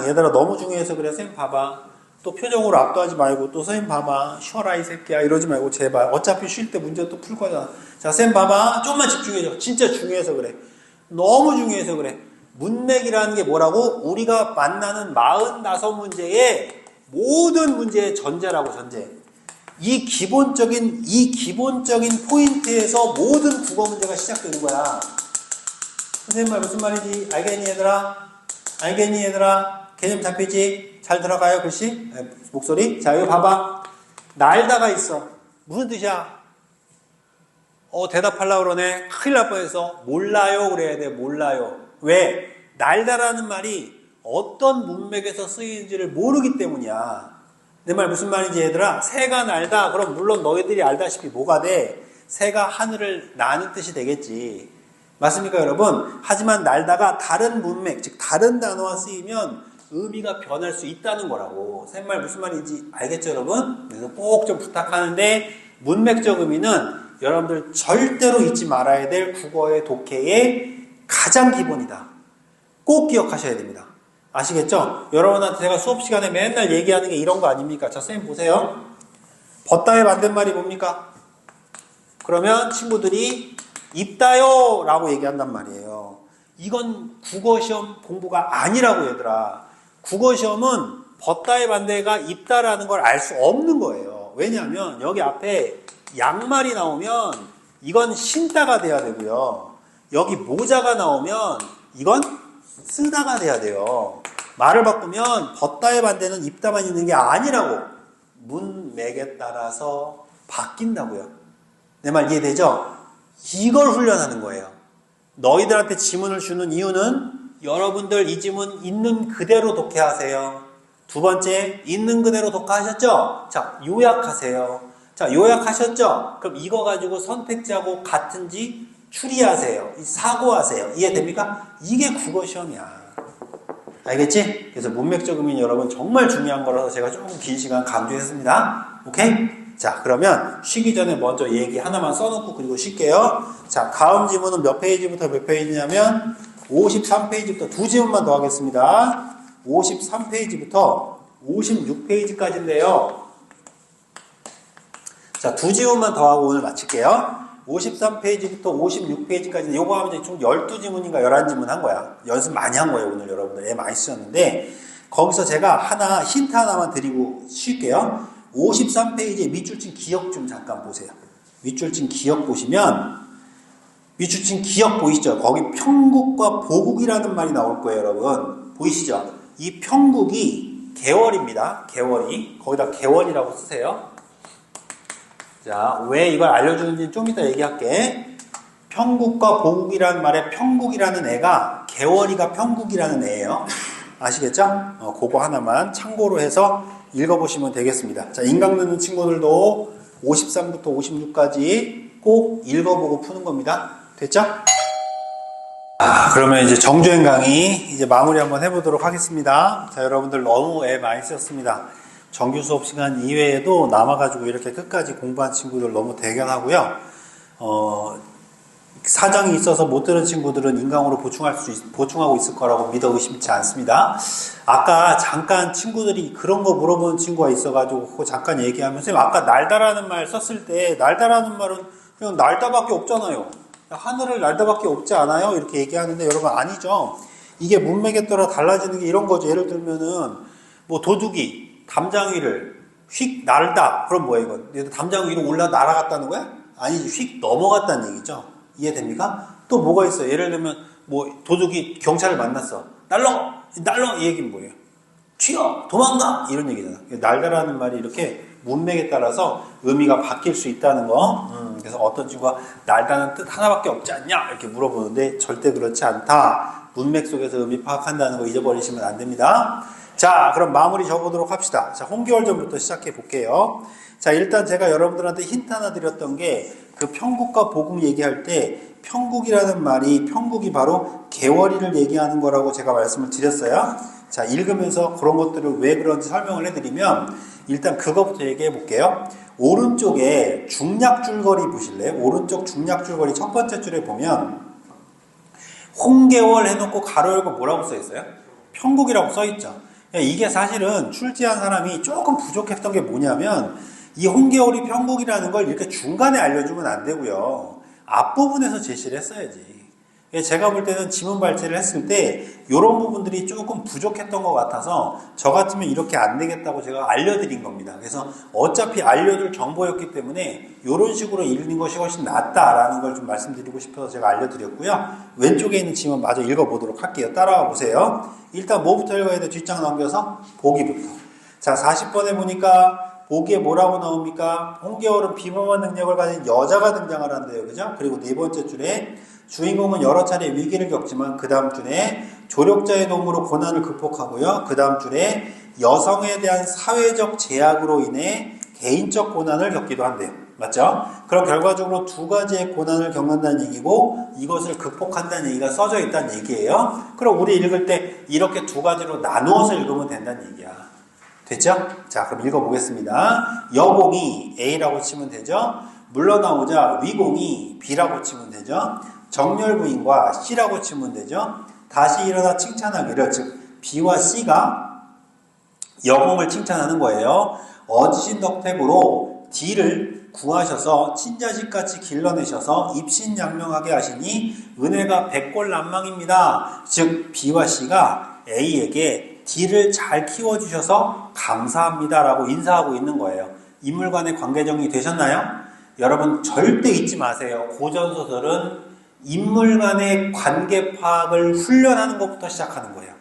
A: 얘들아 너무 중요해서 그래. 선생님 봐봐. 또 표정으로 압도하지 말고 또 선생님 봐봐. 쉬어라 이 새끼야 이러지 말고 제발. 어차피 쉴 때 문제 또 풀 거잖아. 자, 선생님 봐봐. 좀만 집중해줘. 진짜 중요해서 그래. 너무 중요해서 그래. 문맥이라는 게 뭐라고? 우리가 만나는 45문제의 모든 문제의 전제라고, 전제. 이 기본적인 포인트에서 모든 국어 문제가 시작되는 거야. 선생님 말 무슨 말인지 알겠니, 얘들아? 알겠니, 얘들아? 개념 잡히지? 잘 들어가요, 글씨? 목소리? 자, 이거 봐봐. 날다가 있어. 무슨 뜻이야? 대답하려고 그러네. 큰일 날 뻔해서. 몰라요, 그래야 돼, 몰라요. 왜? 날다라는 말이 어떤 문맥에서 쓰이는지를 모르기 때문이야. 내 말 무슨 말인지 얘들아? 새가 날다. 그럼 물론 너희들이 알다시피 뭐가 돼? 새가 하늘을 나는 뜻이 되겠지. 맞습니까, 여러분? 하지만 날다가 다른 문맥, 즉 다른 단어와 쓰이면 의미가 변할 수 있다는 거라고. 새 말 무슨 말인지 알겠죠, 여러분? 그래서 꼭 좀 부탁하는데, 문맥적 의미는 여러분들 절대로 잊지 말아야 될 국어의 독해의 가장 기본이다. 꼭 기억하셔야 됩니다. 아시겠죠? 여러분한테 제가 수업 시간에 맨날 얘기하는 게 이런 거 아닙니까? 자, 선생님 보세요. 벗다의 반대말이 뭡니까? 그러면 친구들이 입다요 라고 얘기한단 말이에요. 이건 국어시험 공부가 아니라고, 얘들아. 국어시험은 벗다의 반대가 입다라는 걸 알 수 없는 거예요. 왜냐하면 여기 앞에 양말이 나오면 이건 신다가 돼야 되고요. 여기 모자가 나오면 이건 쓰다가 돼야 돼요. 말을 바꾸면 벗다의 반대는 입다만 있는 게 아니라고. 문맥에 따라서 바뀐다고요. 내 말 이해되죠? 이걸 훈련하는 거예요. 너희들한테 지문을 주는 이유는 여러분들 이 지문 있는 그대로 독해하세요. 두 번째, 있는 그대로 독해하셨죠? 자, 요약하세요. 자, 요약하셨죠? 그럼 이거 가지고 선택지하고 같은지 추리하세요. 사고하세요. 이해됩니까? 이게 국어시험이야. 알겠지? 그래서 문맥적 의미는 여러분 정말 중요한 거라서 제가 조금 긴 시간 강조했습니다. 오케이? 자, 그러면 쉬기 전에 먼저 얘기 하나만 써놓고 그리고 쉴게요. 자, 다음 지문은 몇 페이지부터 몇 페이지냐면 53페이지부터 두 지문만 더 하겠습니다. 53페이지부터 56페이지까지인데요. 자, 두 지문만 더 하고 오늘 마칠게요. 53페이지부터 56페이지까지 요거 하면 이제 총 12지문인가 11지문 한 거야. 연습 많이 한 거예요, 오늘 여러분들. 애 많이 쓰셨는데 거기서 제가 힌트 하나만 드리고 쉴게요. 53페이지에 밑줄친 기억 좀 잠깐 보세요. 밑줄친 기억 보시면 밑줄친 기억 보이시죠? 거기 평국과 보국이라는 말이 나올 거예요, 여러분. 보이시죠? 이 평국이 개월입니다. 개월이. 거기다 개월이라고 쓰세요. 자, 왜 이걸 알려주는지 좀 이따 얘기할게. 평국과 보국이라는 말에 평국이라는 애가 개월이가 평국이라는 애예요. 아시겠죠? 그거 하나만 참고로 해서 읽어보시면 되겠습니다. 자, 인강 듣는 친구들도 53부터 56까지 꼭 읽어보고 푸는 겁니다. 됐죠? 그러면 이제 정주행 강의 이제 마무리 한번 해보도록 하겠습니다. 자, 여러분들 너무 애 많이 썼습니다. 정규 수업 시간 이외에도 남아가지고 이렇게 끝까지 공부한 친구들 너무 대견하고요. 사정이 있어서 못 들은 친구들은 인강으로 보충하고 있을 거라고 믿어 의심치 않습니다. 아까 잠깐 친구들이 그런 거 물어보는 친구가 있어가지고 그거 잠깐 얘기하면서 선생님 아까 날다라는 말 썼을 때 날다라는 말은 그냥 날다밖에 없잖아요. 하늘을 날다밖에 없지 않아요? 이렇게 얘기하는데 여러분 아니죠. 이게 문맥에 따라 달라지는 게 이런 거죠. 예를 들면은 뭐 도둑이 담장 위를 휙 날다. 그럼 뭐야 이건? 담장 위로 올라 날아갔다는 거야? 아니지. 휙 넘어갔다는 얘기죠. 이해됩니까? 또 뭐가 있어요? 예를 들면 뭐 도둑이 경찰을 만났어. 날러 이 얘기는 뭐예요? 튀어 도망가 이런 얘기잖아. 날다라는 말이 이렇게 문맥에 따라서 의미가 바뀔 수 있다는 거. 그래서 어떤 친구가 날다는 뜻 하나밖에 없지 않냐 이렇게 물어보는데 절대 그렇지 않다. 문맥 속에서 의미 파악한다는 거 잊어버리시면 안 됩니다. 자, 그럼 마무리 적어보도록 합시다. 자, 홍계월전부터 시작해 볼게요. 자, 일단 제가 여러분들한테 힌트 하나 드렸던 게 그 평국과 보국 얘기할 때 평국이라는 말이 평국이 바로 개월이를 얘기하는 거라고 제가 말씀을 드렸어요. 자, 읽으면서 그런 것들을 왜 그런지 설명을 해드리면 일단 그거부터 얘기해 볼게요. 오른쪽에 중약줄거리 보실래요? 오른쪽 중약줄거리 첫 번째 줄에 보면 홍계월 해놓고 가로 열고 뭐라고 써 있어요? 평국이라고 써 있죠. 이게 사실은 출제한 사람이 조금 부족했던 게 뭐냐면 이 홍계월이 평국이라는 걸 이렇게 중간에 알려주면 안 되고요. 앞부분에서 제시를 했어야지. 제가 볼 때는 지문 발제를 했을 때 이런 부분들이 조금 부족했던 것 같아서 저 같으면 이렇게 안 되겠다고 제가 알려드린 겁니다. 그래서 어차피 알려줄 정보였기 때문에 이런 식으로 읽는 것이 훨씬 낫다라는 걸 좀 말씀드리고 싶어서 제가 알려드렸고요. 왼쪽에 있는 지문 마저 읽어보도록 할게요. 따라와 보세요. 일단 뭐부터 읽어야 돼? 뒷장 넘겨서 보기부터. 자, 40번에 보니까 보기에 뭐라고 나옵니까? 홍계월은 비범한 능력을 가진 여자가 등장을 한대요. 그죠? 그리고 네 번째 줄에 주인공은 여러 차례 위기를 겪지만 그 다음 줄에 조력자의 도움으로 고난을 극복하고요. 그 다음 줄에 여성에 대한 사회적 제약으로 인해 개인적 고난을 겪기도 한대요. 맞죠? 그럼 결과적으로 두 가지의 고난을 겪는다는 얘기고 이것을 극복한다는 얘기가 써져 있다는 얘기예요. 그럼 우리 읽을 때 이렇게 두 가지로 나누어서 읽으면 된다는 얘기야. 됐죠? 자, 그럼 읽어보겠습니다. 여공이 A라고 치면 되죠? 물러나오자 위공이 B라고 치면 되죠? 정렬부인과 C라고 치면 되죠? 다시 일어나 칭찬하기를, 즉 B와 C가 여공을 칭찬하는 거예요. 어지신 덕택으로 D를 구하셔서 친자식같이 길러내셔서 입신양명하게 하시니 은혜가 백골난망입니다. 즉 B와 C가 A에게 D를 잘 키워주셔서 감사합니다라고 인사하고 있는 거예요. 인물 간의 관계 정리 되셨나요? 여러분 절대 잊지 마세요. 고전소설은 인물 간의 관계 파악을 훈련하는 것부터 시작하는 거예요.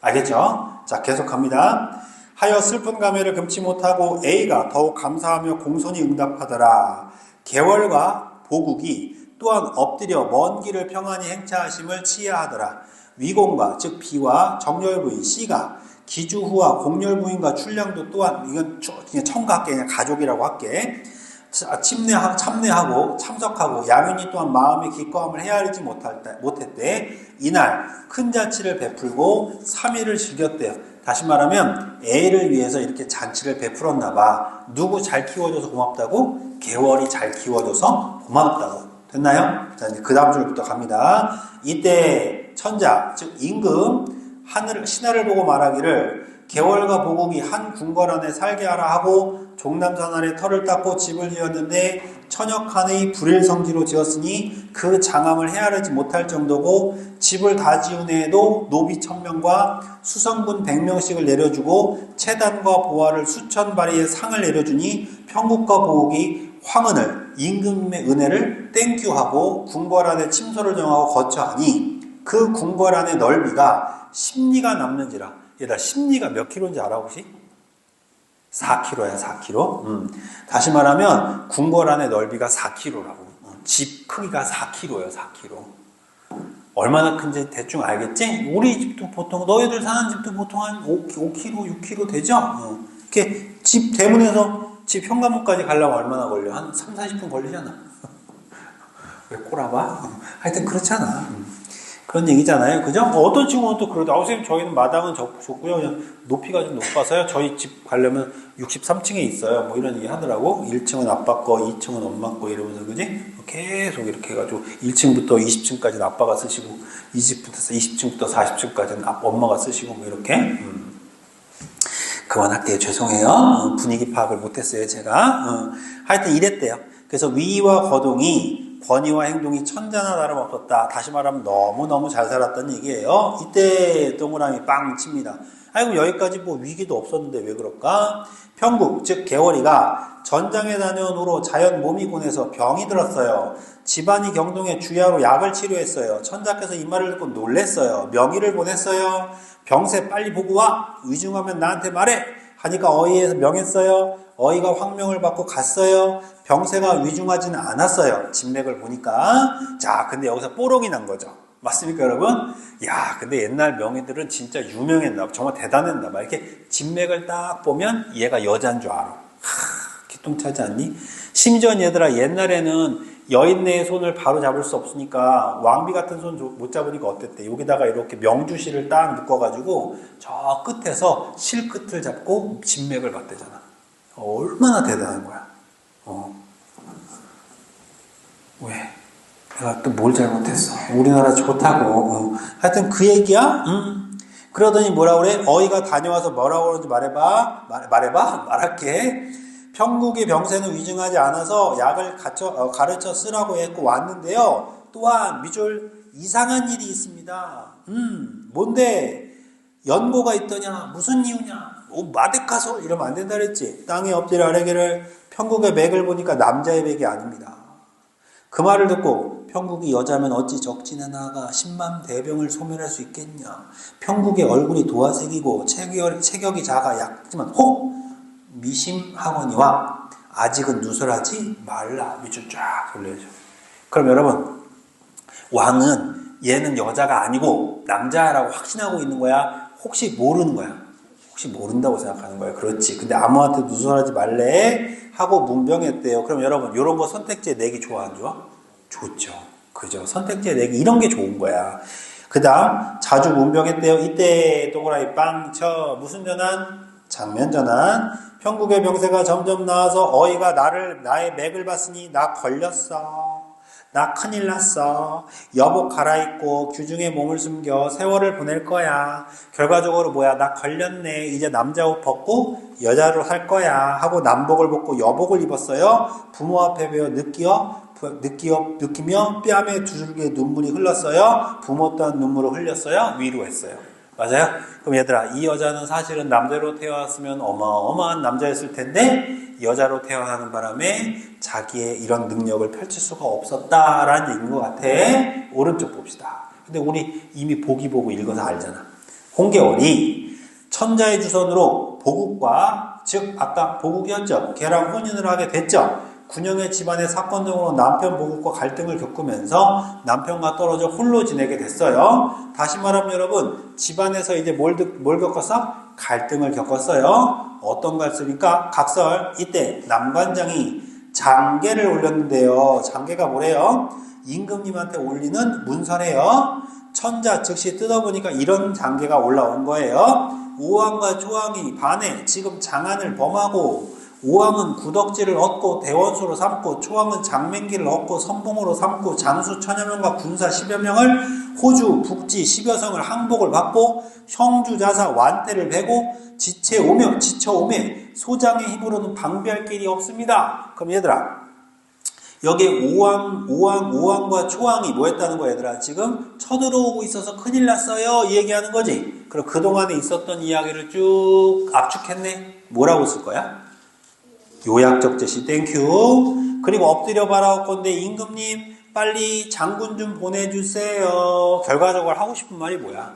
A: 알겠죠? 자, 계속합니다. 하여 슬픈 감회를 금치 못하고 A가 더욱 감사하며 공손히 응답하더라. 계월과 보국이 또한 엎드려 먼 길을 평안히 행차하심을 치하하더라. 위공과 즉 B와 정렬부인 C가 기주후와 공렬부인과 출량도 또한 이건 그냥 청각계 그냥 가족이라고 할게. 참내하고 참석하고 야민이 또한 마음의 기꺼움을 헤아리지 못했대. 이날 큰 잔치를 베풀고 3일을 즐겼대요. 다시 말하면 A를 위해서 이렇게 잔치를 베풀었나 봐. 누구 잘 키워줘서 고맙다고? 계월이 잘 키워줘서 고맙다고. 됐나요? 자, 이제 그 다음 줄부터 갑니다. 이때 천자, 즉 임금 신하를 보고 말하기를 계월과 보국이 한 궁궐 안에 살게 하라 하고 종남산 아래 터를 닦고 집을 지었는데 천역한의 불일성지로 지었으니 그 장암을 헤아리지 못할 정도고 집을 다 지은 해에도 노비 1000명과 수성군 100명씩을 내려주고 채단과 보화를 수천 바리의 상을 내려주니 평국과 보국이 황은을 임금의 은혜를 땡큐하고 궁궐 안에 침소를 정하고 거처하니 그 궁궐 안의 넓이가 10리가 남는지라. 얘들아 10리가 몇 킬로인지 알아 혹시? 4km야 4km. 다시 말하면 궁궐 안의 넓이가 4km라고. 집 크기가 4km예요 4km. 얼마나 큰지 대충 알겠지? 우리 집도 보통 너희들 사는 집도 보통 한 5km 6km 되죠? 이렇게 집 대문에서 집 현관문까지 가려면 얼마나 걸려? 한 3, 40분 걸리잖아. 왜 꼬라봐? 하여튼 그렇잖아. 그런 얘기잖아요. 그죠? 어떤 친구는 또 그러다. 선생님, 저희는 마당은 좋고요. 그냥 높이가 좀 높아서요. 저희 집 가려면 63층에 있어요. 뭐 이런 얘기 하더라고. 1층은 아빠 거, 2층은 엄마 거 이러면서, 그지? 계속 이렇게 해가지고 1층부터 20층까지는 아빠가 쓰시고 20층부터 40층까지는 엄마가 쓰시고 뭐 이렇게. 그만할게요. 죄송해요. 분위기 파악을 못했어요, 제가. 하여튼 이랬대요. 그래서 위와 거동이 권위와 행동이 천자나 다름없었다. 다시 말하면 너무너무 잘 살았다는 얘기예요. 이때 동그라미 빵 칩니다. 아이고 여기까지 뭐 위기도 없었는데 왜 그럴까? 평국 즉 개월이가 전장에 다녀온 후로 자연 몸이 고내서 병이 들었어요. 집안이 경동해 주야로 약을 치료했어요. 천자께서 이 말을 듣고 놀랬어요. 명의를 보냈어요. 병세 빨리 보고 와. 위중하면 나한테 말해. 하니까 어이에서 명했어요. 어이가 황명을 받고 갔어요. 병세가 위중하지는 않았어요. 진맥을 보니까. 자, 근데 여기서 뽀록이 난 거죠. 맞습니까, 여러분? 야, 근데 옛날 명의들은 진짜 유명했나, 정말 대단했나 봐. 이렇게 진맥을 딱 보면 얘가 여자인 줄 알아. 기똥차지 않니? 심지어 얘들아, 옛날에는 여인네의 손을 바로 잡을 수 없으니까 왕비 같은 손 못 잡으니까 어땠대? 여기다가 이렇게 명주실을 딱 묶어가지고 저 끝에서 실 끝을 잡고 진맥을 봤대잖아. 얼마나 대단한 거야. 왜? 내가 또 뭘 잘못했어? 우리나라 좋다고. 하여튼 그 얘기야? 그러더니 뭐라 그래? 어이가 다녀와서 뭐라고 그러는지 말해봐. 말할게. 평국의 병세는 위중하지 않아서 약을 가르쳐 쓰라고 했고 왔는데요. 또한 미줄 이상한 일이 있습니다. 뭔데? 연고가 있더냐? 무슨 이유냐? 마대가서 이러면 안 된다 그랬지. 땅에 엎드려 아래기를 평국의 맥을 보니까 남자의 맥이 아닙니다. 그 말을 듣고 평국이 여자면 어찌 적진에 나아가 10만 대병을 소멸할 수 있겠냐. 평국의 얼굴이 도화색이고 체격이 작아 약지만 미심하거니와 아직은 누설하지 말라. 밑줄 쫙 돌려야죠. 그럼 여러분, 왕은 얘는 여자가 아니고 남자라고 확신하고 있는 거야? 혹시 모르는 거야? 혹시 모른다고 생각하는 거야? 그렇지. 근데 아무한테 누설하지 말래 하고 문병했대요. 그럼 여러분, 이런 거 선택지에 내기 좋아 안 좋아? 좋죠. 그죠? 선택지에 내기 이런 게 좋은 거야. 그 다음 자주 문병했대요. 이때 동그라미 빵 쳐. 무슨 전환? 장면 전환. 평국의 병세가 점점 나아서 어이가 나의 맥을 봤으니 나 걸렸어. 나 큰일 났어. 여복 갈아입고 규중에 몸을 숨겨 세월을 보낼 거야. 결과적으로 뭐야? 나 걸렸네. 이제 남자 옷 벗고 여자로 살 거야. 하고 남복을 벗고 여복을 입었어요. 부모 앞에 배워 느끼며 뺨에 두 줄기의 눈물이 흘렀어요. 부모 또한 눈물을 흘렸어요. 위로했어요. 맞아요? 그럼 얘들아, 이 여자는 사실은 남자로 태어났으면 어마어마한 남자였을 텐데 여자로 태어나는 바람에 자기의 이런 능력을 펼칠 수가 없었다라는 얘기인 것 같아. 오른쪽 봅시다. 근데 우리 이미 보기 보고 읽어서 알잖아. 홍계월이 천자의 주선으로 보국과, 즉 아까 보국이었죠. 걔랑 혼인을 하게 됐죠. 군영의 집안의 사건 등으로 남편 보국과 갈등을 겪으면서 남편과 떨어져 홀로 지내게 됐어요. 다시 말하면 여러분, 집안에서 이제 뭘 겪었어? 갈등을 겪었어요. 어떤 갈등입니까? 각설. 이때 남관장이 장계를 올렸는데요. 장계가 뭐래요? 임금님한테 올리는 문서래요. 천자 즉시 뜯어보니까 이런 장계가 올라온 거예요. 오왕과 초왕이 반해 지금 장안을 범하고, 오왕은 구덕지를 얻고 대원수로 삼고, 초왕은 장맹기를 얻고 선봉으로 삼고, 장수 천여명과 군사 10여 명을 호주 북지 10여 성을 항복을 받고, 형주자사 완태를 베고 지쳐오매 소장의 힘으로는 방비할 길이 없습니다. 그럼 얘들아, 여기에 오왕과 초왕이 뭐 했다는 거야 얘들아? 지금 쳐들어오고 있어서 큰일 났어요 이 얘기하는 거지. 그럼 그동안에 있었던 이야기를 쭉 압축했네. 뭐라고 쓸 거야? 요약적 제시 땡큐. 그리고 엎드려 바라올 건데 임금님 빨리 장군 좀 보내주세요. 결과적으로 하고 싶은 말이 뭐야?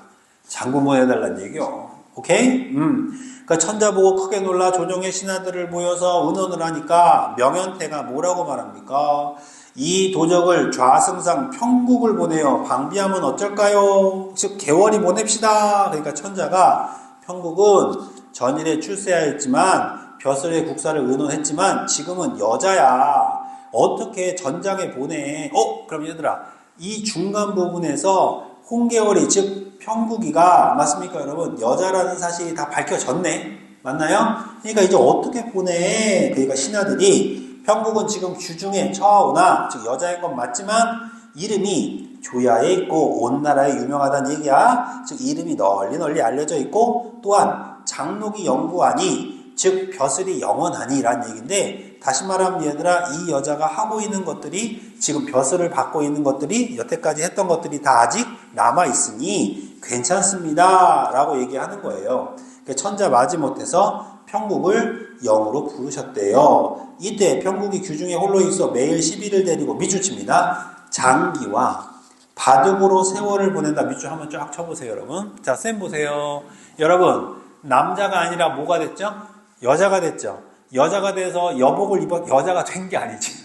A: 장군 보내달라는 얘기요. 오케이? 그러니까 천자 보고 크게 놀라 조정의 신하들을 모여서 의논을 하니까 명현태가 뭐라고 말합니까? 이 도적을 좌승상 평국을 보내어 방비하면 어쩔까요? 즉 개월이 보냅시다. 그러니까 천자가 평국은 전일에 출세하였지만 벼슬의 국사를 의논했지만 지금은 여자야. 어떻게 전장에 보내? 그럼 얘들아, 이 중간 부분에서 홍계월이 즉 평국이가 맞습니까 여러분? 여자라는 사실이 다 밝혀졌네. 맞나요? 그러니까 이제 어떻게 보내? 그러니까 신하들이 평국은 지금 규중에 처하오나, 즉 여자인 건 맞지만 이름이 조야에 있고 온 나라에 유명하다는 얘기야. 즉 이름이 널리 알려져 있고 또한 장록이 영구하니, 즉 벼슬이 영원하니 라는 얘기인데, 다시 말하면 얘들아, 이 여자가 하고 있는 것들이, 지금 벼슬을 받고 있는 것들이, 여태까지 했던 것들이 다 아직 남아있으니 괜찮습니다 라고 얘기하는 거예요. 천자 마지못해서 평국을 영으로 부르셨대요. 이때 평국이 규중에 홀로 있어 매일 시비를 데리고, 밑줄 칩니다. 장기와 바둑으로 세월을 보낸다. 밑줄 한번 쫙 쳐보세요, 여러분. 자, 쌤 보세요. 여러분, 남자가 아니라 뭐가 됐죠? 여자가 됐죠. 여자가 돼서 여복을 입어, 여자가 된 게 아니지.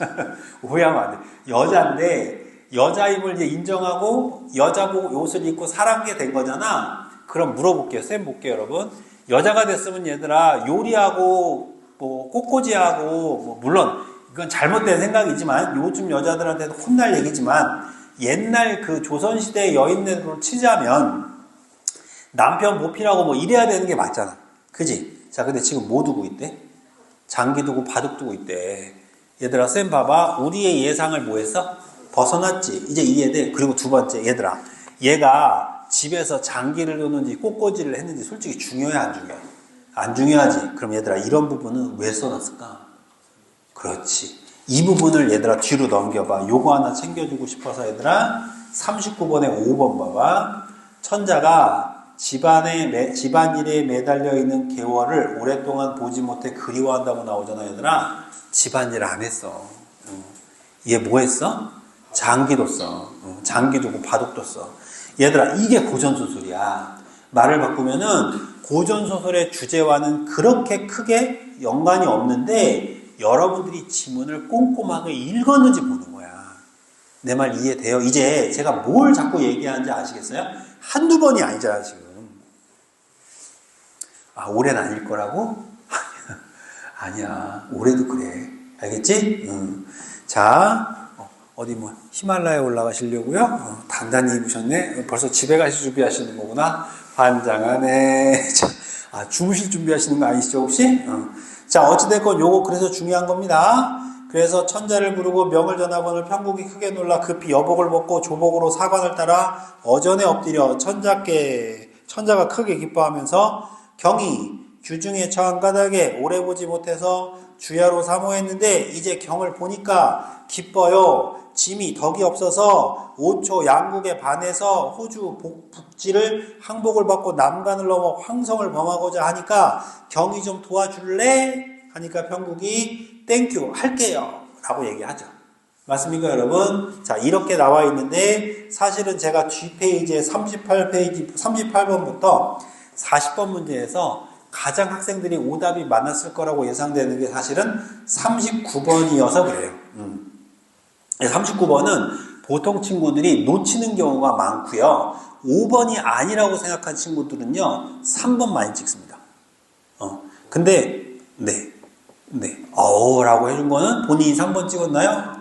A: 오해하면 안 돼. 여자인데, 여자임을 이제 인정하고, 여자복 옷을 입고 살게 된 거잖아. 그럼 물어볼게요. 쌤 볼게요, 여러분. 여자가 됐으면 얘들아, 요리하고, 뭐, 꽃꽂이하고, 뭐, 물론, 이건 잘못된 생각이지만, 요즘 여자들한테도 혼날 얘기지만, 옛날 그 조선시대 여인네로 치자면, 남편 모피라고 뭐 이래야 되는 게 맞잖아. 그지? 자, 근데 지금 뭐 두고 있대? 장기 두고 바둑 두고 있대. 얘들아, 쌤 봐봐. 우리의 예상을 뭐 했어? 벗어났지. 이제 이해돼. 그리고 두 번째, 얘들아. 얘가 집에서 장기를 두는지 꽃꽂이를 했는지 솔직히 중요해, 안 중요해? 안 중요하지. 그럼 얘들아, 이런 부분은 왜 써놨을까? 그렇지. 이 부분을 얘들아 뒤로 넘겨봐. 요거 하나 챙겨주고 싶어서 얘들아 39번에 5번 봐봐. 천자가 집안일에 매달려 있는 개월을 오랫동안 보지 못해 그리워한다고 나오잖아, 얘들아. 집안일 안 했어. 얘 뭐 했어? 장기도 써. 장기 두고 바둑도 써. 얘들아, 이게 고전소설이야. 말을 바꾸면은 고전소설의 주제와는 그렇게 크게 연관이 없는데 여러분들이 지문을 꼼꼼하게 읽었는지 보는 거야. 내 말 이해돼요? 이제 제가 뭘 자꾸 얘기하는지 아시겠어요? 한두 번이 아니잖아, 지금. 아, 올해는 아닐 거라고? 아니야. 올해도 그래. 알겠지? 자, 어디 뭐 히말라야 올라가시려고요? 단단히 입으셨네. 벌써 집에 가실 준비하시는 거구나. 환장하네. 아, 주무실 준비하시는 거 아니시죠, 혹시? 자, 어찌됐건 요거 그래서 중요한 겁니다. 그래서 천자를 부르고 명을 전하거늘 평국이 크게 놀라 급히 여복을 벗고 조복으로 사관을 따라 어전에 엎드려 천자가 크게 기뻐하면서 경이 규중에 처한 까닭에 오래 보지 못해서 주야로 사모했는데 이제 경을 보니까 기뻐요. 짐이 덕이 없어서 5초 양국에 반해서 호주 북지를 항복을 받고 남간을 넘어 황성을 범하고자 하니까 경이 좀 도와줄래? 하니까 평국이 땡큐 할게요 라고 얘기하죠. 맞습니까, 여러분? 자, 이렇게 나와 있는데 사실은 제가 뒷페이지에 38번부터 40번 문제에서 가장 학생들이 오답이 많았을 거라고 예상되는 게 사실은 39번이어서 그래요. 39번은 보통 친구들이 놓치는 경우가 많고요. 5번이 아니라고 생각한 친구들은요, 3번 많이 찍습니다. 근데, 라고 해준 거는 본인이 3번 찍었나요?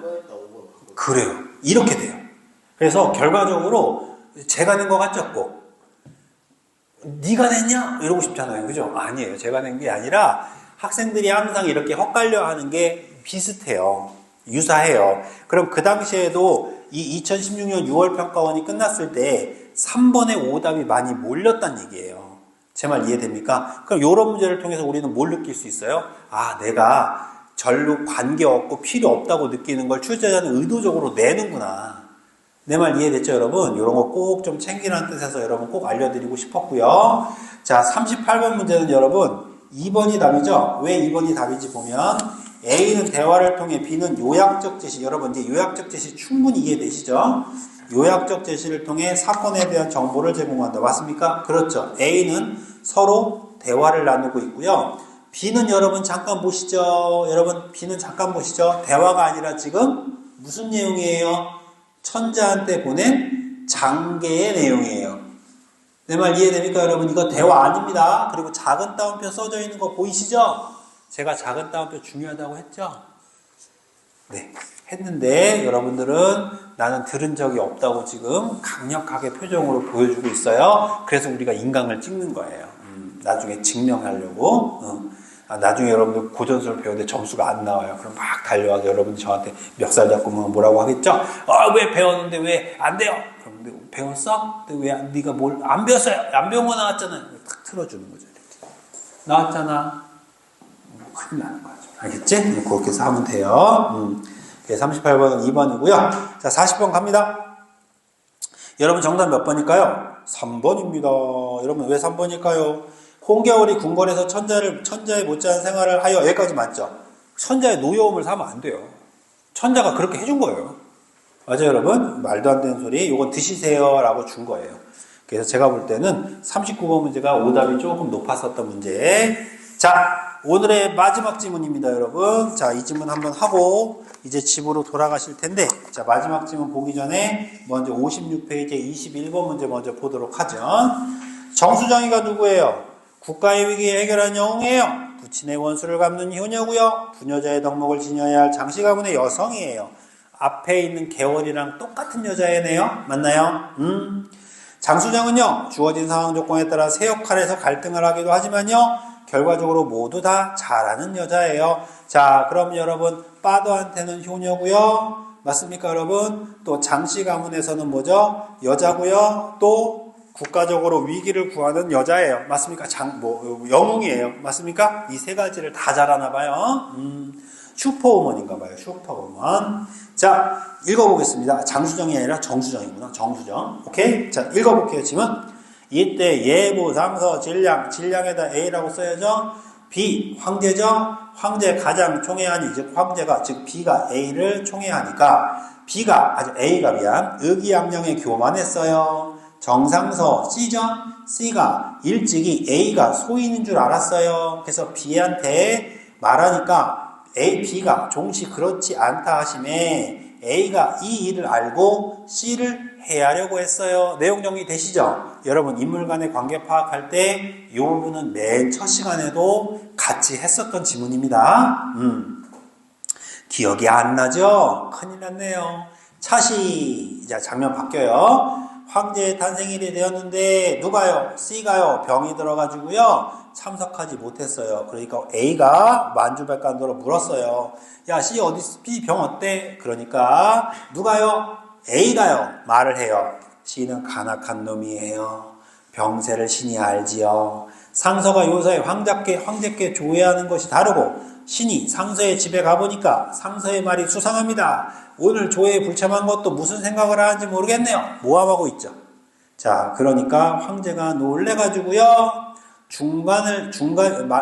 A: 그래요. 이렇게 돼요. 그래서 결과적으로 제가 낸 거 같죠? 꼭. 네가 냈냐? 이러고 싶잖아요. 그죠? 아니에요. 제가 낸 게 아니라 학생들이 항상 이렇게 헛갈려 하는 게 비슷해요. 유사해요. 그럼 그 당시에도 이 2016년 6월 평가원이 끝났을 때 3번의 오답이 많이 몰렸단 얘기예요. 제 말 이해됩니까? 그럼 이런 문제를 통해서 우리는 뭘 느낄 수 있어요? 아, 내가 별로 관계없고 필요 없다고 느끼는 걸 출제자는 의도적으로 내는구나. 내 말 이해됐죠, 여러분? 이런 거 꼭 좀 챙기라는 뜻에서 여러분 꼭 알려드리고 싶었고요. 자, 38번 문제는 여러분 2번이 답이죠? 왜 2번이 답인지 보면 A는 대화를 통해 B는 요약적 제시, 여러분 이제 요약적 제시 충분히 이해되시죠? 요약적 제시를 통해 사건에 대한 정보를 제공한다. 맞습니까? 그렇죠. A는 서로 대화를 나누고 있고요. B는 여러분 잠깐 보시죠. 여러분 B는 잠깐 보시죠. 대화가 아니라 지금 무슨 내용이에요? 천자한테 보낸 장계의 내용이에요. 내 말 이해됩니까, 여러분? 이거 대화 아닙니다. 그리고 작은 따옴표 써져 있는 거 보이시죠? 제가 작은 따옴표 중요하다고 했죠? 네, 했는데 여러분들은 나는 들은 적이 없다고 지금 강력하게 표정으로 보여주고 있어요. 그래서 우리가 인강을 찍는 거예요. 나중에 증명하려고. 나중에 여러분들 고전수를 배우는데 점수가 안 나와요. 그럼 막 달려와서 여러분들 저한테 멱살 잡고 뭐라고 하겠죠? 왜 배웠는데 왜 안 돼요? 그럼 배웠어? 근데 왜 네가 뭘 안 배웠어요? 안 배운 거 나왔잖아요. 탁 틀어주는 거죠. 나왔잖아. 큰일 나는 거죠. 알겠지? 그렇게 해서 하면 돼요. 38번은 2번이고요. 자, 40번 갑니다. 여러분 정답 몇 번일까요? 3번입니다. 여러분 왜 3번일까요? 홍겨울이 궁궐에서 천자의 못지않은 생활을 하여, 여기까지 맞죠? 천자의 노여움을 사면 안 돼요. 천자가 그렇게 해준 거예요. 맞아요, 여러분? 말도 안 되는 소리, 이건 드시세요 라고 준 거예요. 그래서 제가 볼 때는 39번 문제가 오답이 조금 높았었던 문제. 자, 오늘의 마지막 지문입니다, 여러분. 자, 이 지문 한번 하고 이제 집으로 돌아가실 텐데, 자, 마지막 지문 보기 전에 먼저 56페이지 21번 문제 먼저 보도록 하죠. 정수정이가 누구예요? 국가의 위기에 해결한 영웅이에요. 부친의 원수를 갚는 효녀고요. 부녀자의 덕목을 지녀야 할 장씨 가문의 여성이에요. 앞에 있는 개월이랑 똑같은 여자애네요. 맞나요? 장수정은요, 주어진 상황 조건에 따라 세 역할에서 갈등을 하기도 하지만요, 결과적으로 모두 다 잘하는 여자예요. 자, 그럼 여러분, 빠도한테는 효녀고요. 맞습니까, 여러분? 또 장씨 가문에서는 뭐죠? 여자고요. 또 국가적으로 위기를 구하는 여자예요. 맞습니까? 영웅이에요. 맞습니까? 이 세 가지를 다 잘하나 봐요. 슈퍼우먼인가 봐요. 슈퍼우먼. 자, 읽어보겠습니다. 장수정이 아니라 정수정이구나. 정수정. 오케이? 자, 읽어볼게요, 지금. 이때 예부, 상서, 질량에다 A라고 써야죠. B, 황제죠. 황제 가장 총애하니, 즉 황제가, 즉 B가 A를 총애하니까 A가 의기양양에 교만했어요. 정상서 C죠. C가 일찍이 A가 소인인 줄 알았어요. 그래서 B한테 말하니까 B가 종시 그렇지 않다 하심에 A가 이 일을 알고 C를 해하려고 했어요. 내용 정리되시죠? 여러분 인물 간의 관계 파악할 때 이 부분은 맨 첫 시간에도 같이 했었던 지문입니다. 기억이 안 나죠? 큰일 났네요. 차시, 자 장면 바뀌어요. 황제의 탄생일이 되었는데 누가요? C가요. 병이 들어가지고요. 참석하지 못했어요. 그러니까 A가 만주백관도로 물었어요. 야, C 어디 있어? B 병 어때? 그러니까 누가요? A가요. 말을 해요. C는 간악한 놈이에요. 병세를 신이 알지요. 상서가 요사이 황제께 조회하는 것이 다르고 신이 상서의 집에 가보니까 상서의 말이 수상합니다. 오늘 조회에 불참한 것도 무슨 생각을 하는지 모르겠네요. 모함하고 있죠. 자, 그러니까 황제가 놀래가지고요. 중간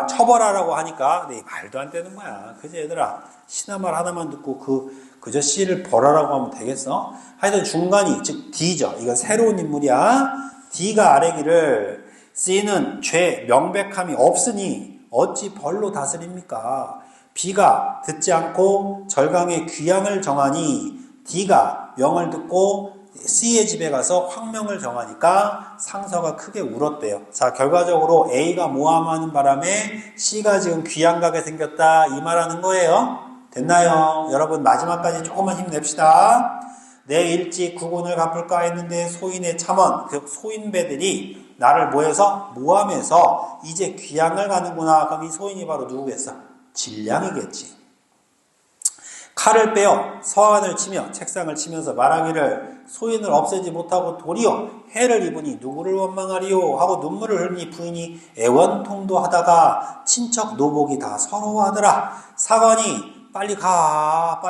A: 처벌하라고 하니까 네, 말도 안 되는 거야. 그지 얘들아? 신의 말 하나만 듣고 그저 C를 벌하라고 하면 되겠어? 하여튼 중간이 즉 D죠. 이건 새로운 인물이야. D가 아래기를 C는 죄 명백함이 없으니 어찌 벌로 다스립니까? B가 듣지 않고 절강의 귀양을 정하니 D가 명을 듣고 C의 집에 가서 황명을 정하니까 상서가 크게 울었대요. 자, 결과적으로 A가 모함하는 바람에 C가 지금 귀양가게 생겼다 이 말하는 거예요. 됐나요? 여러분 마지막까지 조금만 힘냅시다. 내일 일찍 구군을 갚을까 했는데 소인의 참원, 그 소인배들이 나를 모함해서 이제 귀양을 가는구나. 그럼 이 소인이 바로 누구겠어? 질량이겠지. 칼을 빼어 서한을 치며 책상을 치면서 말하기를 소인을 없애지 못하고 도리어 해를 입으니 누구를 원망하리요 하고 눈물을 흘리니 부인이 애원통도하다가 친척 노복이 다 서러워하더라. 사관이 빨리 가.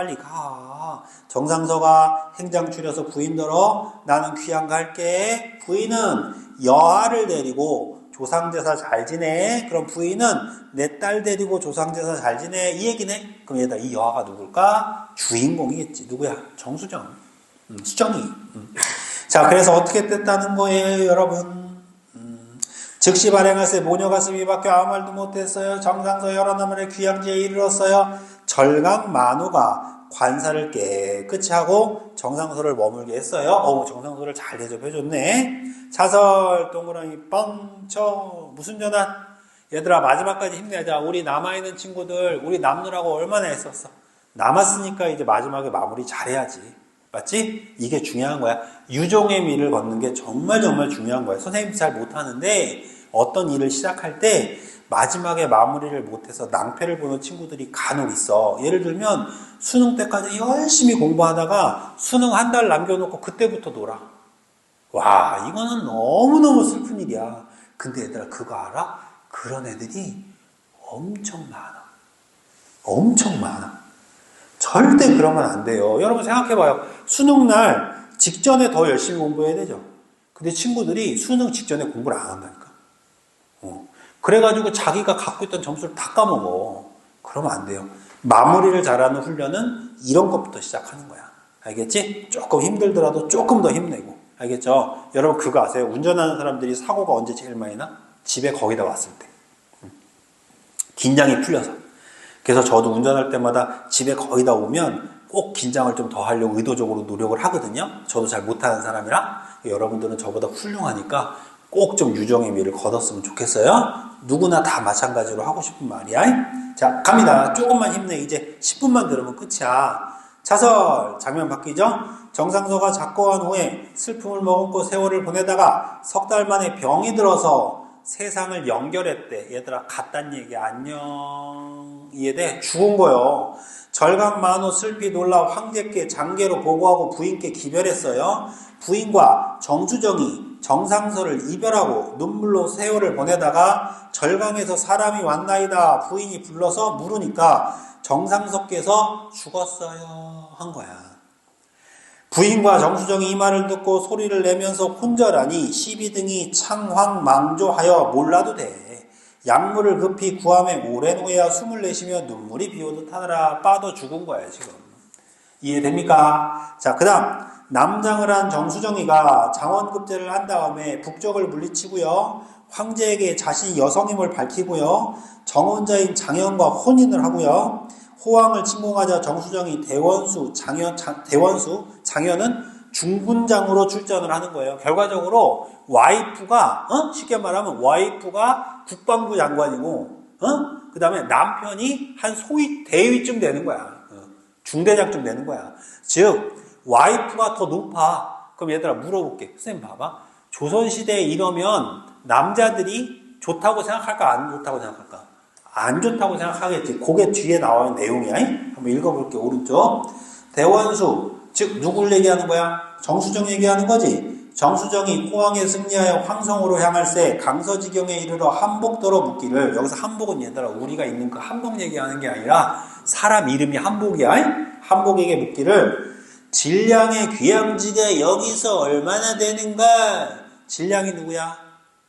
A: 정상서가 행장 추려서 부인더러 나는 귀양 갈게. 부인은 여아를 데리고 조상제사 잘 지내. 그럼 부인은 내 딸 데리고 조상제사 잘 지내. 이 얘기네. 그럼 얘들아 이 여아가 누굴까? 주인공이겠지. 누구야? 정수정. 수정이. 자, 그래서 어떻게 됐다는 거예요, 여러분? 즉시 발행할세 모녀 가슴이 박혀 아무 말도 못했어요. 정상서 여러 나물의 귀양지에 이르렀어요. 절강 만우가 관사를 깨끗이 하고 정상서를 머물게 했어요. 정상서를 잘 대접해줬네. 자설 동그라미 뻥쳐 무슨 전환? 얘들아 마지막까지 힘내자. 우리 남아있는 친구들 우리 남느라고 얼마나 했었어. 남았으니까 이제 마지막에 마무리 잘해야지. 맞지? 이게 중요한 거야. 유종의 미를 걷는 게 정말 중요한 거야. 선생님이 잘 못하는데 어떤 일을 시작할 때 마지막에 마무리를 못해서 낭패를 보는 친구들이 간혹 있어. 예를 들면 수능 때까지 열심히 공부하다가 수능 한 달 남겨놓고 그때부터 놀아. 와, 이거는 너무너무 슬픈 일이야. 근데 얘들아, 그거 알아? 그런 애들이 엄청 많아. 엄청 많아. 절대 그러면 안 돼요. 여러분 생각해봐요. 수능날 직전에 더 열심히 공부해야 되죠. 근데 친구들이 수능 직전에 공부를 안 한다니까. 그래가지고 자기가 갖고 있던 점수를 다 까먹어. 그러면 안 돼요. 마무리를 잘하는 훈련은 이런 것부터 시작하는 거야. 알겠지? 조금 힘들더라도 조금 더 힘내고. 알겠죠? 여러분 그거 아세요? 운전하는 사람들이 사고가 언제 제일 많이 나? 집에 거의 다 왔을 때. 긴장이 풀려서. 그래서 저도 운전할 때마다 집에 거의 다 오면 꼭 긴장을 좀 더 하려고 의도적으로 노력을 하거든요. 저도 잘 못하는 사람이라. 여러분들은 저보다 훌륭하니까 꼭 좀 유정의 미를 거뒀으면 좋겠어요. 누구나 다 마찬가지로 하고 싶은 말이야. 자, 갑니다. 조금만 힘내. 이제 10분만 들으면 끝이야. 자설, 장면 바뀌죠? 정상서가 작고한 후에 슬픔을 머금고 세월을 보내다가 석 달 만에 병이 들어서 세상을 연결했대. 얘들아, 갔단 얘기 안녕. 이해돼? 죽은 거요. 절강만호 슬피 놀라 황제께 장계로 보고하고 부인께 기별했어요. 부인과 정수정이 정상서를 이별하고 눈물로 세월을 보내다가 절강에서 사람이 왔나이다 부인이 불러서 물으니까 정상서께서 죽었어요 한 거야. 부인과 정수정이 이 말을 듣고 소리를 내면서 혼절하니 시비등이 창황망조하여 몰라도 돼. 약물을 급히 구함에 오랜 후에야 숨을 내쉬며 눈물이 비오듯 하더라. 빠도 죽은 거야 지금. 이해됩니까? 자, 그 다음 남장을 한 정수정이가 장원급제를 한 다음에 북적을 물리치고요. 황제에게 자신이 여성임을 밝히고요. 정혼자인 장현과 혼인을 하고요. 호황을 침공하자 정수정이 장현은 중군장으로 출전을 하는 거예요. 결과적으로 와이프가 쉽게 말하면 와이프가 국방부 장관이고 그 다음에 남편이 한 소위 대위쯤 되는 거야. 중대장쯤 되는 거야. 즉 와이프가 더 높아. 그럼 얘들아 물어볼게. 선생님 봐봐. 조선시대에 이러면 남자들이 좋다고 생각할까 안 좋다고 생각할까? 안 좋다고 생각하겠지. 그게 뒤에 나오는 내용이야. 한번 읽어볼게. 오른쪽. 대원수, 즉 누굴 얘기하는 거야? 정수정 얘기하는 거지. 정수정이 호황에 승리하여 황성으로 향할새 강서지경에 이르러 한복도로 묻기를. 여기서 한복은 얘들아 우리가 있는 그 한복 얘기하는 게 아니라 사람 이름이 한복이야. 한복에게 묻기를 진량의 귀양지가 여기서 얼마나 되는가? 진량이 누구야?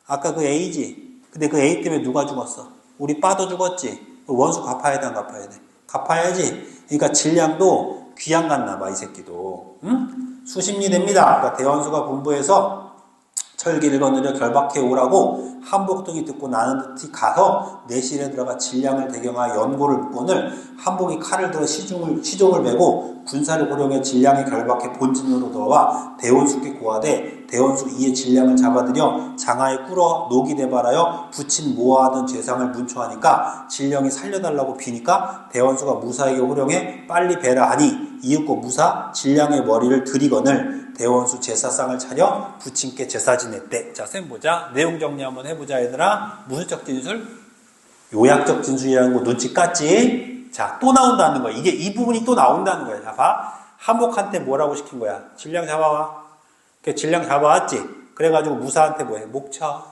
A: 아까 그 A지. 근데 그 A 때문에 누가 죽었어? 우리 빠도 죽었지. 원수 갚아야 돼, 안 갚아야 돼? 갚아야지. 그러니까 진량도 귀양 갔나 봐, 이 새끼도. 응? 수십리 됩니다. 그러니까 대원수가 분부해서 철기를 거느려 결박해 오라고 한복동이 듣고 나는 듯이 가서 내실에 들어가 진량을 대경하여 연고를 묶고는 한복이 칼을 들어 시종을 메고 군사를 호령해 진량에 결박해 본진으로 들어와 대원수께 고하되 대원수 이에 진량을 잡아들여 장하에 꿇어 녹이 대발하여 부친 모아하던 죄상을 문초하니까 진량이 살려달라고 비니까 대원수가 무사에게 호령해 빨리 배라 하니 이윽고 무사 진량의 머리를 들이거늘 대원수 제사상을 차려 부친께 제사 지냈대. 자, 쌤 보자. 내용 정리 한번 해보자, 얘들아. 무슨적 진술? 요약적 진술이라는 거 눈치 깠지? 자, 또 나온다는 거야. 이 부분이 또 나온다는 거야. 자, 봐. 한복한테 뭐라고 시킨 거야? 진량 잡아와. 진량 잡아왔지? 그래가지고 무사한테 뭐해? 목 쳐.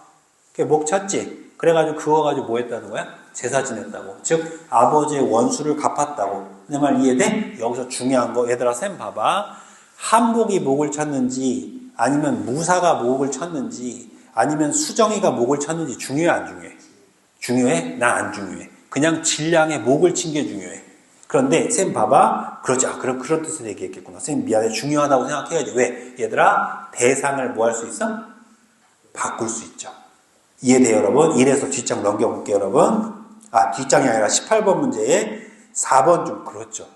A: 목 쳤지? 그래가지고 그거 가지고 뭐 했다는 거야? 제사 지냈다고. 즉, 아버지의 원수를 갚았다고. 내 말 이해돼? 여기서 중요한 거. 얘들아, 쌤 봐봐. 한복이 목을 쳤는지 아니면 무사가 목을 쳤는지 아니면 수정이가 목을 쳤는지 중요해 안 중요해? 중요해? 나 안 중요해. 그냥 진량의 목을 친 게 중요해. 그런데 쌤 봐봐. 그렇지. 그럼 그런 뜻으로 얘기했겠구나. 쌤 미안해. 중요하다고 생각해야지. 왜? 얘들아 대상을 뭐 할 수 있어? 바꿀 수 있죠. 이해돼요 여러분? 이래서 뒷장 넘겨볼게요 여러분. 뒷장이 아니라 18번 문제에 4번 좀 그렇죠.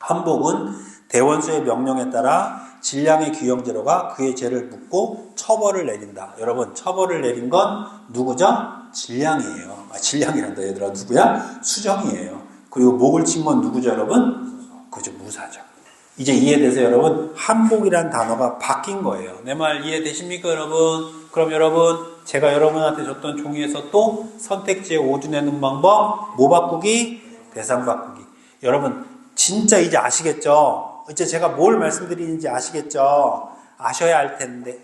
A: 한복은 대원수의 명령에 따라 진량의 귀영제로가 그의 죄를 묻고 처벌을 내린다. 여러분 처벌을 내린 건 누구죠? 진량이에요. 진량이란다 얘들아. 누구야? 수정이에요. 그리고 목을 친 건 누구죠 여러분? 그죠 무사죠. 이제 이해돼서 여러분 한복이란 단어가 바뀐 거예요. 내 말 이해되십니까 여러분? 그럼 여러분 제가 여러분한테 줬던 종이에서 또 선택지에 오주 내는 방법 뭐 바꾸기? 대상 바꾸기. 여러분 진짜 이제 아시겠죠? 이제 제가 뭘 말씀드리는지 아시겠죠? 아셔야 할 텐데.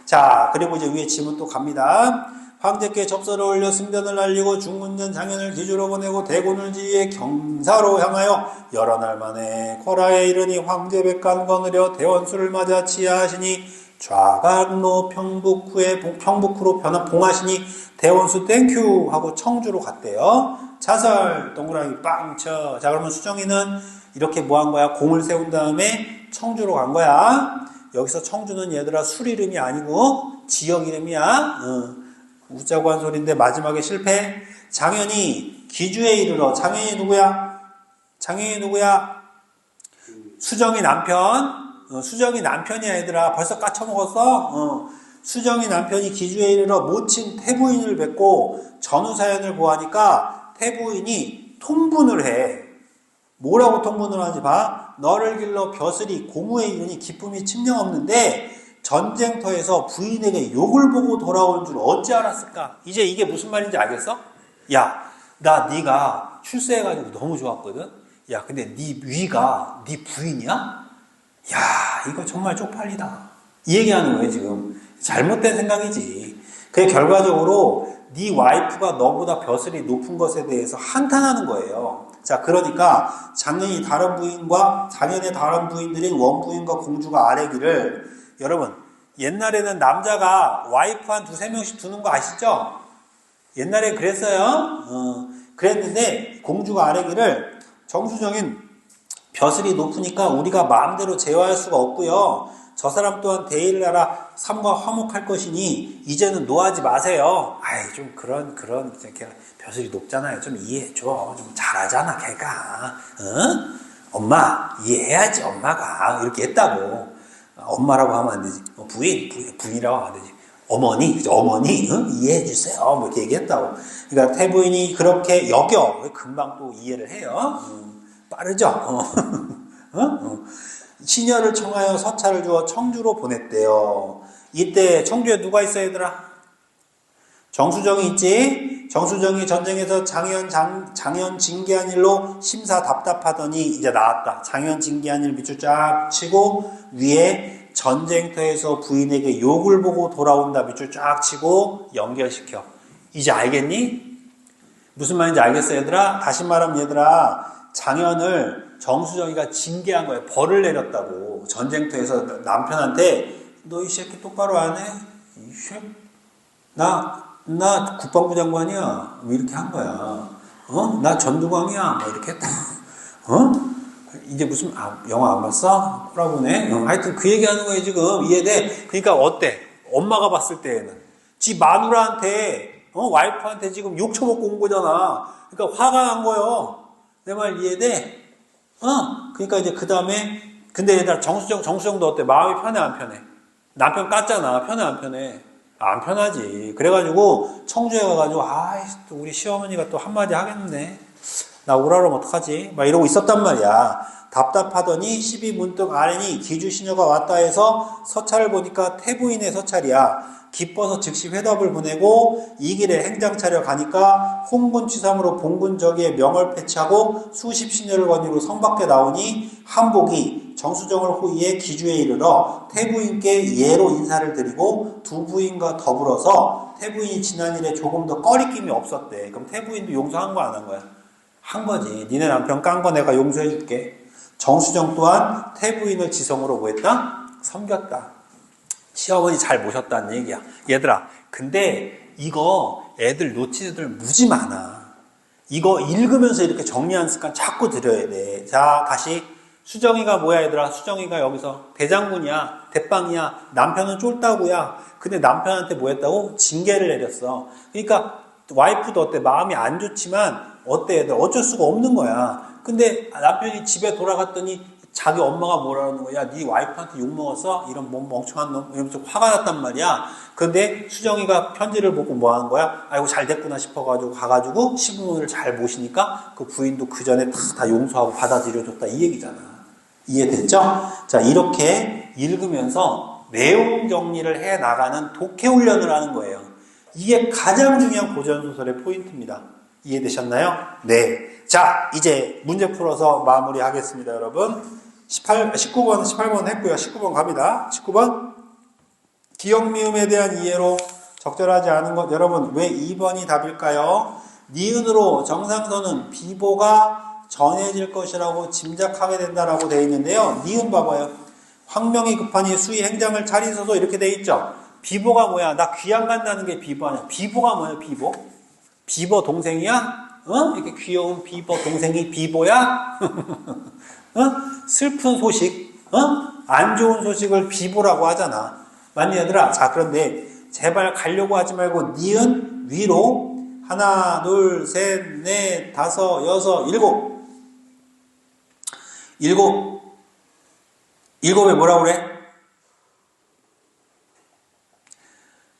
A: 자, 그리고 이제 위에 지문 또 갑니다. 황제께 접서를 올려 승변을 날리고 중문전 장현을 기주로 보내고 대군을 지휘해 경사로 향하여 여러 날 만에 코라에 이르니 황제 백관 거느려 대원수를 맞아 치하하시니 좌각로 평북후로 봉하시니 대원수 땡큐 하고 청주로 갔대요. 자설 동그라미 빵 쳐. 자, 그러면 수정이는 이렇게 뭐 한 거야? 공을 세운 다음에 청주로 간 거야. 여기서 청주는 얘들아 술 이름이 아니고 지역 이름이야. 웃자고 한 소리인데 마지막에 실패. 장현이 기주에 이르러. 장현이 누구야? 장현이 누구야? 수정이 남편. 수정이 남편이야 얘들아. 벌써 까쳐먹었어? 수정이 남편이 기주에 이르러 모친 태부인을 뵙고 전후사연을 보아하니까 태부인이 통분을 해. 뭐라고 통분을 하는지 봐. 너를 길러 벼슬이 고무에 이르니 기쁨이 침령 없는데 전쟁터에서 부인에게 욕을 보고 돌아온 줄 어찌 알았을까? 이제 이게 무슨 말인지 알겠어? 야, 나 네가 출세해가지고 너무 좋았거든? 야, 근데 네 위가 네 부인이야? 야, 이거 정말 쪽팔리다. 이 얘기하는 거예요 지금. 잘못된 생각이지. 그게 결과적으로 네 와이프가 너보다 벼슬이 높은 것에 대해서 한탄하는 거예요. 자, 그러니까 장현의 다른 부인들인 원부인과 공주가 아뢰기를. 여러분 옛날에는 남자가 와이프 한 두세 명씩 두는 거 아시죠? 옛날에 그랬어요. 그랬는데 공주가 아뢰기를 정수정인 벼슬이 높으니까 우리가 마음대로 제어할 수가 없고요. 저 사람 또한 대의를 알아 삼과 화목할 것이니 이제는 노하지 마세요. 아이 좀 그런 걔 벼슬이 높잖아요. 좀 이해해줘. 좀 잘하잖아 걔가. 엄마 이해해야지 엄마가. 이렇게 했다고. 엄마라고 하면 안 되지. 부인이라고 하면 안 되지. 어머니 이해해주세요. 뭐 이렇게 얘기했다고. 그러니까 태부인이 그렇게 여겨. 금방 또 이해를 해요. 빠르죠. 시녀를 청하여 서차를 주어 청주로 보냈대요. 이때 청주에 누가 있어 얘들아? 정수정이 있지. 정수정이 전쟁에서 장현 징계한 일로 심사 답답하더니 이제 나왔다. 장현 징계한 일 밑줄 쫙 치고 위에 전쟁터에서 부인에게 욕을 보고 돌아온다 밑줄 쫙 치고 연결시켜. 이제 알겠니? 무슨 말인지 알겠어 얘들아? 다시 말하면 얘들아 장현을 정수정이가 징계한 거예요. 벌을 내렸다고. 전쟁터에서 남편한테 너 이 새끼 똑바로 안 해? 이 새끼 나 국방부 장관이야. 뭐 이렇게 한 거야. 나 전두광이야. 뭐 이렇게 했다. 이제 무슨 영화 안 봤어? 꼬라보네. 하여튼 그 얘기하는 거예요 지금. 이해돼? 그러니까 어때? 엄마가 봤을 때에는 지 마누라한테 와이프한테 지금 욕 처먹고 온 거잖아. 그러니까 화가 난 거예요. 내 말 이해돼? 그러니까 이제 그 다음에 근데 얘들아 정수정도 어때? 마음이 편해 안 편해? 남편 깠잖아. 편해 안 편해? 안 편하지. 그래가지고 청주에 가가지고 또 우리 시어머니가 또 한마디 하겠네. 나 오라면 어떡하지? 막 이러고 있었단 말이야. 답답하더니 시비 문득 아뢰니 기주시녀가 왔다 해서 서찰을 보니까 태부인의 서찰이야. 기뻐서 즉시 회답을 보내고 이 길에 행장 차려 가니까 홍군취삼으로 봉군 저기에 명을 패치하고 수십 시녀를 거니로 성 밖에 나오니 한복이 정수정을 호위해 기주에 이르러 태부인께 예로 인사를 드리고 두 부인과 더불어서 태부인이 지난 일에 조금 더 꺼리낌이 없었대. 그럼 태부인도 용서한 거 안 한 거야? 한 거지. 니네 남편 깐 거 내가 용서해 줄게. 정수정 또한 태부인을 지성으로 뭐 했다? 섬겼다. 시어머니 잘 모셨다는 얘기야. 얘들아, 근데 이거 애들 놓친 애들 무지 많아. 이거 읽으면서 이렇게 정리하는 습관 자꾸 들여야 돼. 자, 다시. 수정이가 뭐야 얘들아? 수정이가 여기서 대장군이야. 대빵이야. 남편은 쫄따구야. 근데 남편한테 뭐 했다고? 징계를 내렸어. 그러니까 와이프도 어때? 마음이 안 좋지만 어때 얘들? 어쩔 수가 없는 거야. 근데 남편이 집에 돌아갔더니 자기 엄마가 뭐라는 거야? 네 와이프한테 욕먹었어? 이런 멍청한 놈? 이러면서 화가 났단 말이야. 근데 수정이가 편지를 보고 뭐 하는 거야? 아이고 잘 됐구나 싶어가지고 가가지고 시부모를 잘 모시니까 그 부인도 그 전에 다 용서하고 받아들여줬다 이 얘기잖아. 이해됐죠? 자, 이렇게 읽으면서 내용 정리를 해 나가는 독해 훈련을 하는 거예요. 이게 가장 중요한 고전소설의 포인트입니다. 이해되셨나요? 네. 자, 이제 문제 풀어서 마무리하겠습니다, 여러분. 19번, 18번 했고요. 19번 갑니다. 19번. 기억 미음에 대한 이해로 적절하지 않은 것. 여러분, 왜 2번이 답일까요? 니은으로 정상선은 비보가 전해질 것이라고 짐작하게 된다라고 되어 있는데요. 니은 봐봐요. 황명이 급하니 수의 행장을 차리소서 이렇게 되어 있죠. 비보가 뭐야? 나 귀양 간다는 게 비보 아니야. 비보가 뭐야? 비보? 비보 동생이야? 이렇게 귀여운 비보 동생이 비보야? 슬픈 소식, 안 좋은 소식을 비보라고 하잖아. 맞니 얘들아? 자, 그런데 제발 가려고 하지 말고 니은 위로 하나, 둘, 셋, 넷, 다섯, 여섯, 일곱. 일곱에 뭐라고 그래?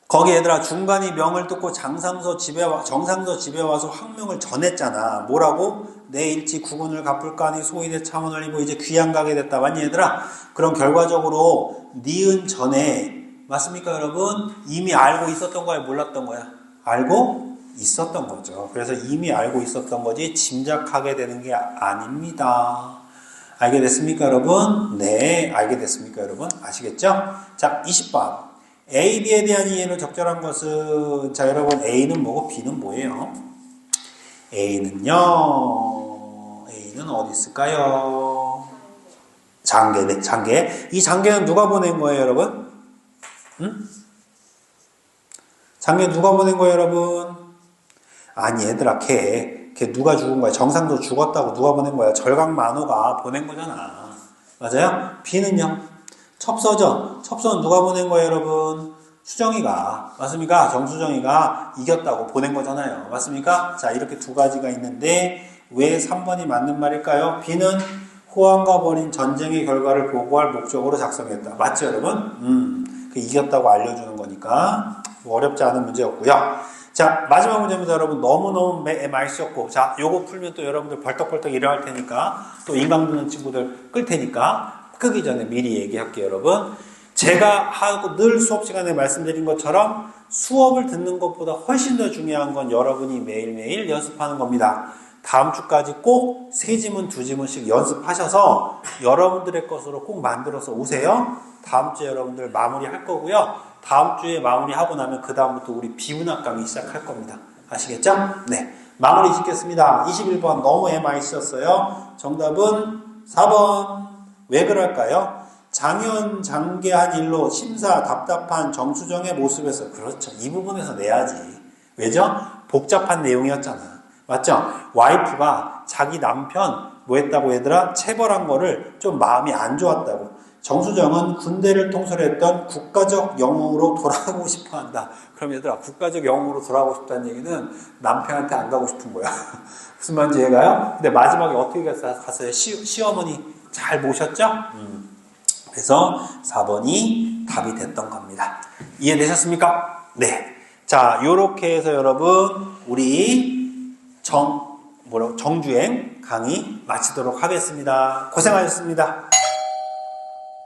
A: 거기 얘들아 중간이 명을 듣고 정상서 집에 와서 황명을 전했잖아. 뭐라고? 내 일지 구군을 갚을까니 소인의 차원을 입고 이제 귀양 가게 됐다. 맞니 얘들아? 그럼 결과적으로 니은 전에 맞습니까 여러분? 이미 알고 있었던 거야 몰랐던 거야? 알고 있었던 거죠. 그래서 이미 알고 있었던 거지 짐작하게 되는 게 아닙니다. 알게 됐습니까 여러분? 네, 알게 됐습니까 여러분? 아시겠죠? 자, 20번. A, B에 대한 이해로 적절한 것은 자 여러분 A는 뭐고 B는 뭐예요? A는 어디 있을까요? 장계네, 장계. 이 장계는 누가 보낸 거예요 여러분? 응? 장계 누가 보낸 거예요 여러분? 아니 얘들아 걔 누가 죽은 거야? 정상도 죽었다고 누가 보낸 거야? 절강만호가 보낸 거잖아. 맞아요? B는요? 첩서죠. 첩서는 누가 보낸 거예요, 여러분? 수정이가. 맞습니까? 정수정이가 이겼다고 보낸 거잖아요. 맞습니까? 자, 이렇게 두 가지가 있는데 왜 3번이 맞는 말일까요? B는 호황과 벌인 전쟁의 결과를 보고할 목적으로 작성했다. 맞죠, 여러분? 그 이겼다고 알려주는 거니까 뭐 어렵지 않은 문제였고요. 자, 마지막 문제입니다, 여러분. 너무너무 많이 쓰였고 자, 요거 풀면 또 여러분들 벌떡벌떡 일어날 테니까 또 인강 듣는 친구들 끌 테니까 끄기 전에 미리 얘기할게요, 여러분. 제가 하고 늘 수업 시간에 말씀드린 것처럼 수업을 듣는 것보다 훨씬 더 중요한 건 여러분이 매일매일 연습하는 겁니다. 다음 주까지 꼭 3지문, 2지문씩 연습하셔서 여러분들의 것으로 꼭 만들어서 오세요. 다음 주에 여러분들 마무리할 거고요. 다음 주에 마무리하고 나면 그 다음부터 우리 비문학 강의 시작할 겁니다. 아시겠죠? 네. 마무리 짓겠습니다. 21번 너무 애 많이 쓰셨어요. 정답은 4번. 왜 그럴까요? 장현 장계한 일로 심사 답답한 정수정의 모습에서 그렇죠. 이 부분에서 내야지. 왜죠? 복잡한 내용이었잖아. 맞죠? 와이프가 자기 남편 뭐 했다고 얘들아? 체벌한 거를 좀 마음이 안 좋았다고. 정수정은 군대를 통솔했던 국가적 영웅으로 돌아가고 싶어 한다. 그럼 얘들아 국가적 영웅으로 돌아가고 싶다는 얘기는 남편한테 안 가고 싶은 거야. 무슨 말인지 이해가요? 근데 마지막에 어떻게 갔어요? 시어머니 잘 모셨죠? 그래서 4번이 답이 됐던 겁니다. 이해되셨습니까? 네. 자, 요렇게 해서 여러분, 우리 정주행 강의 마치도록 하겠습니다. 고생하셨습니다.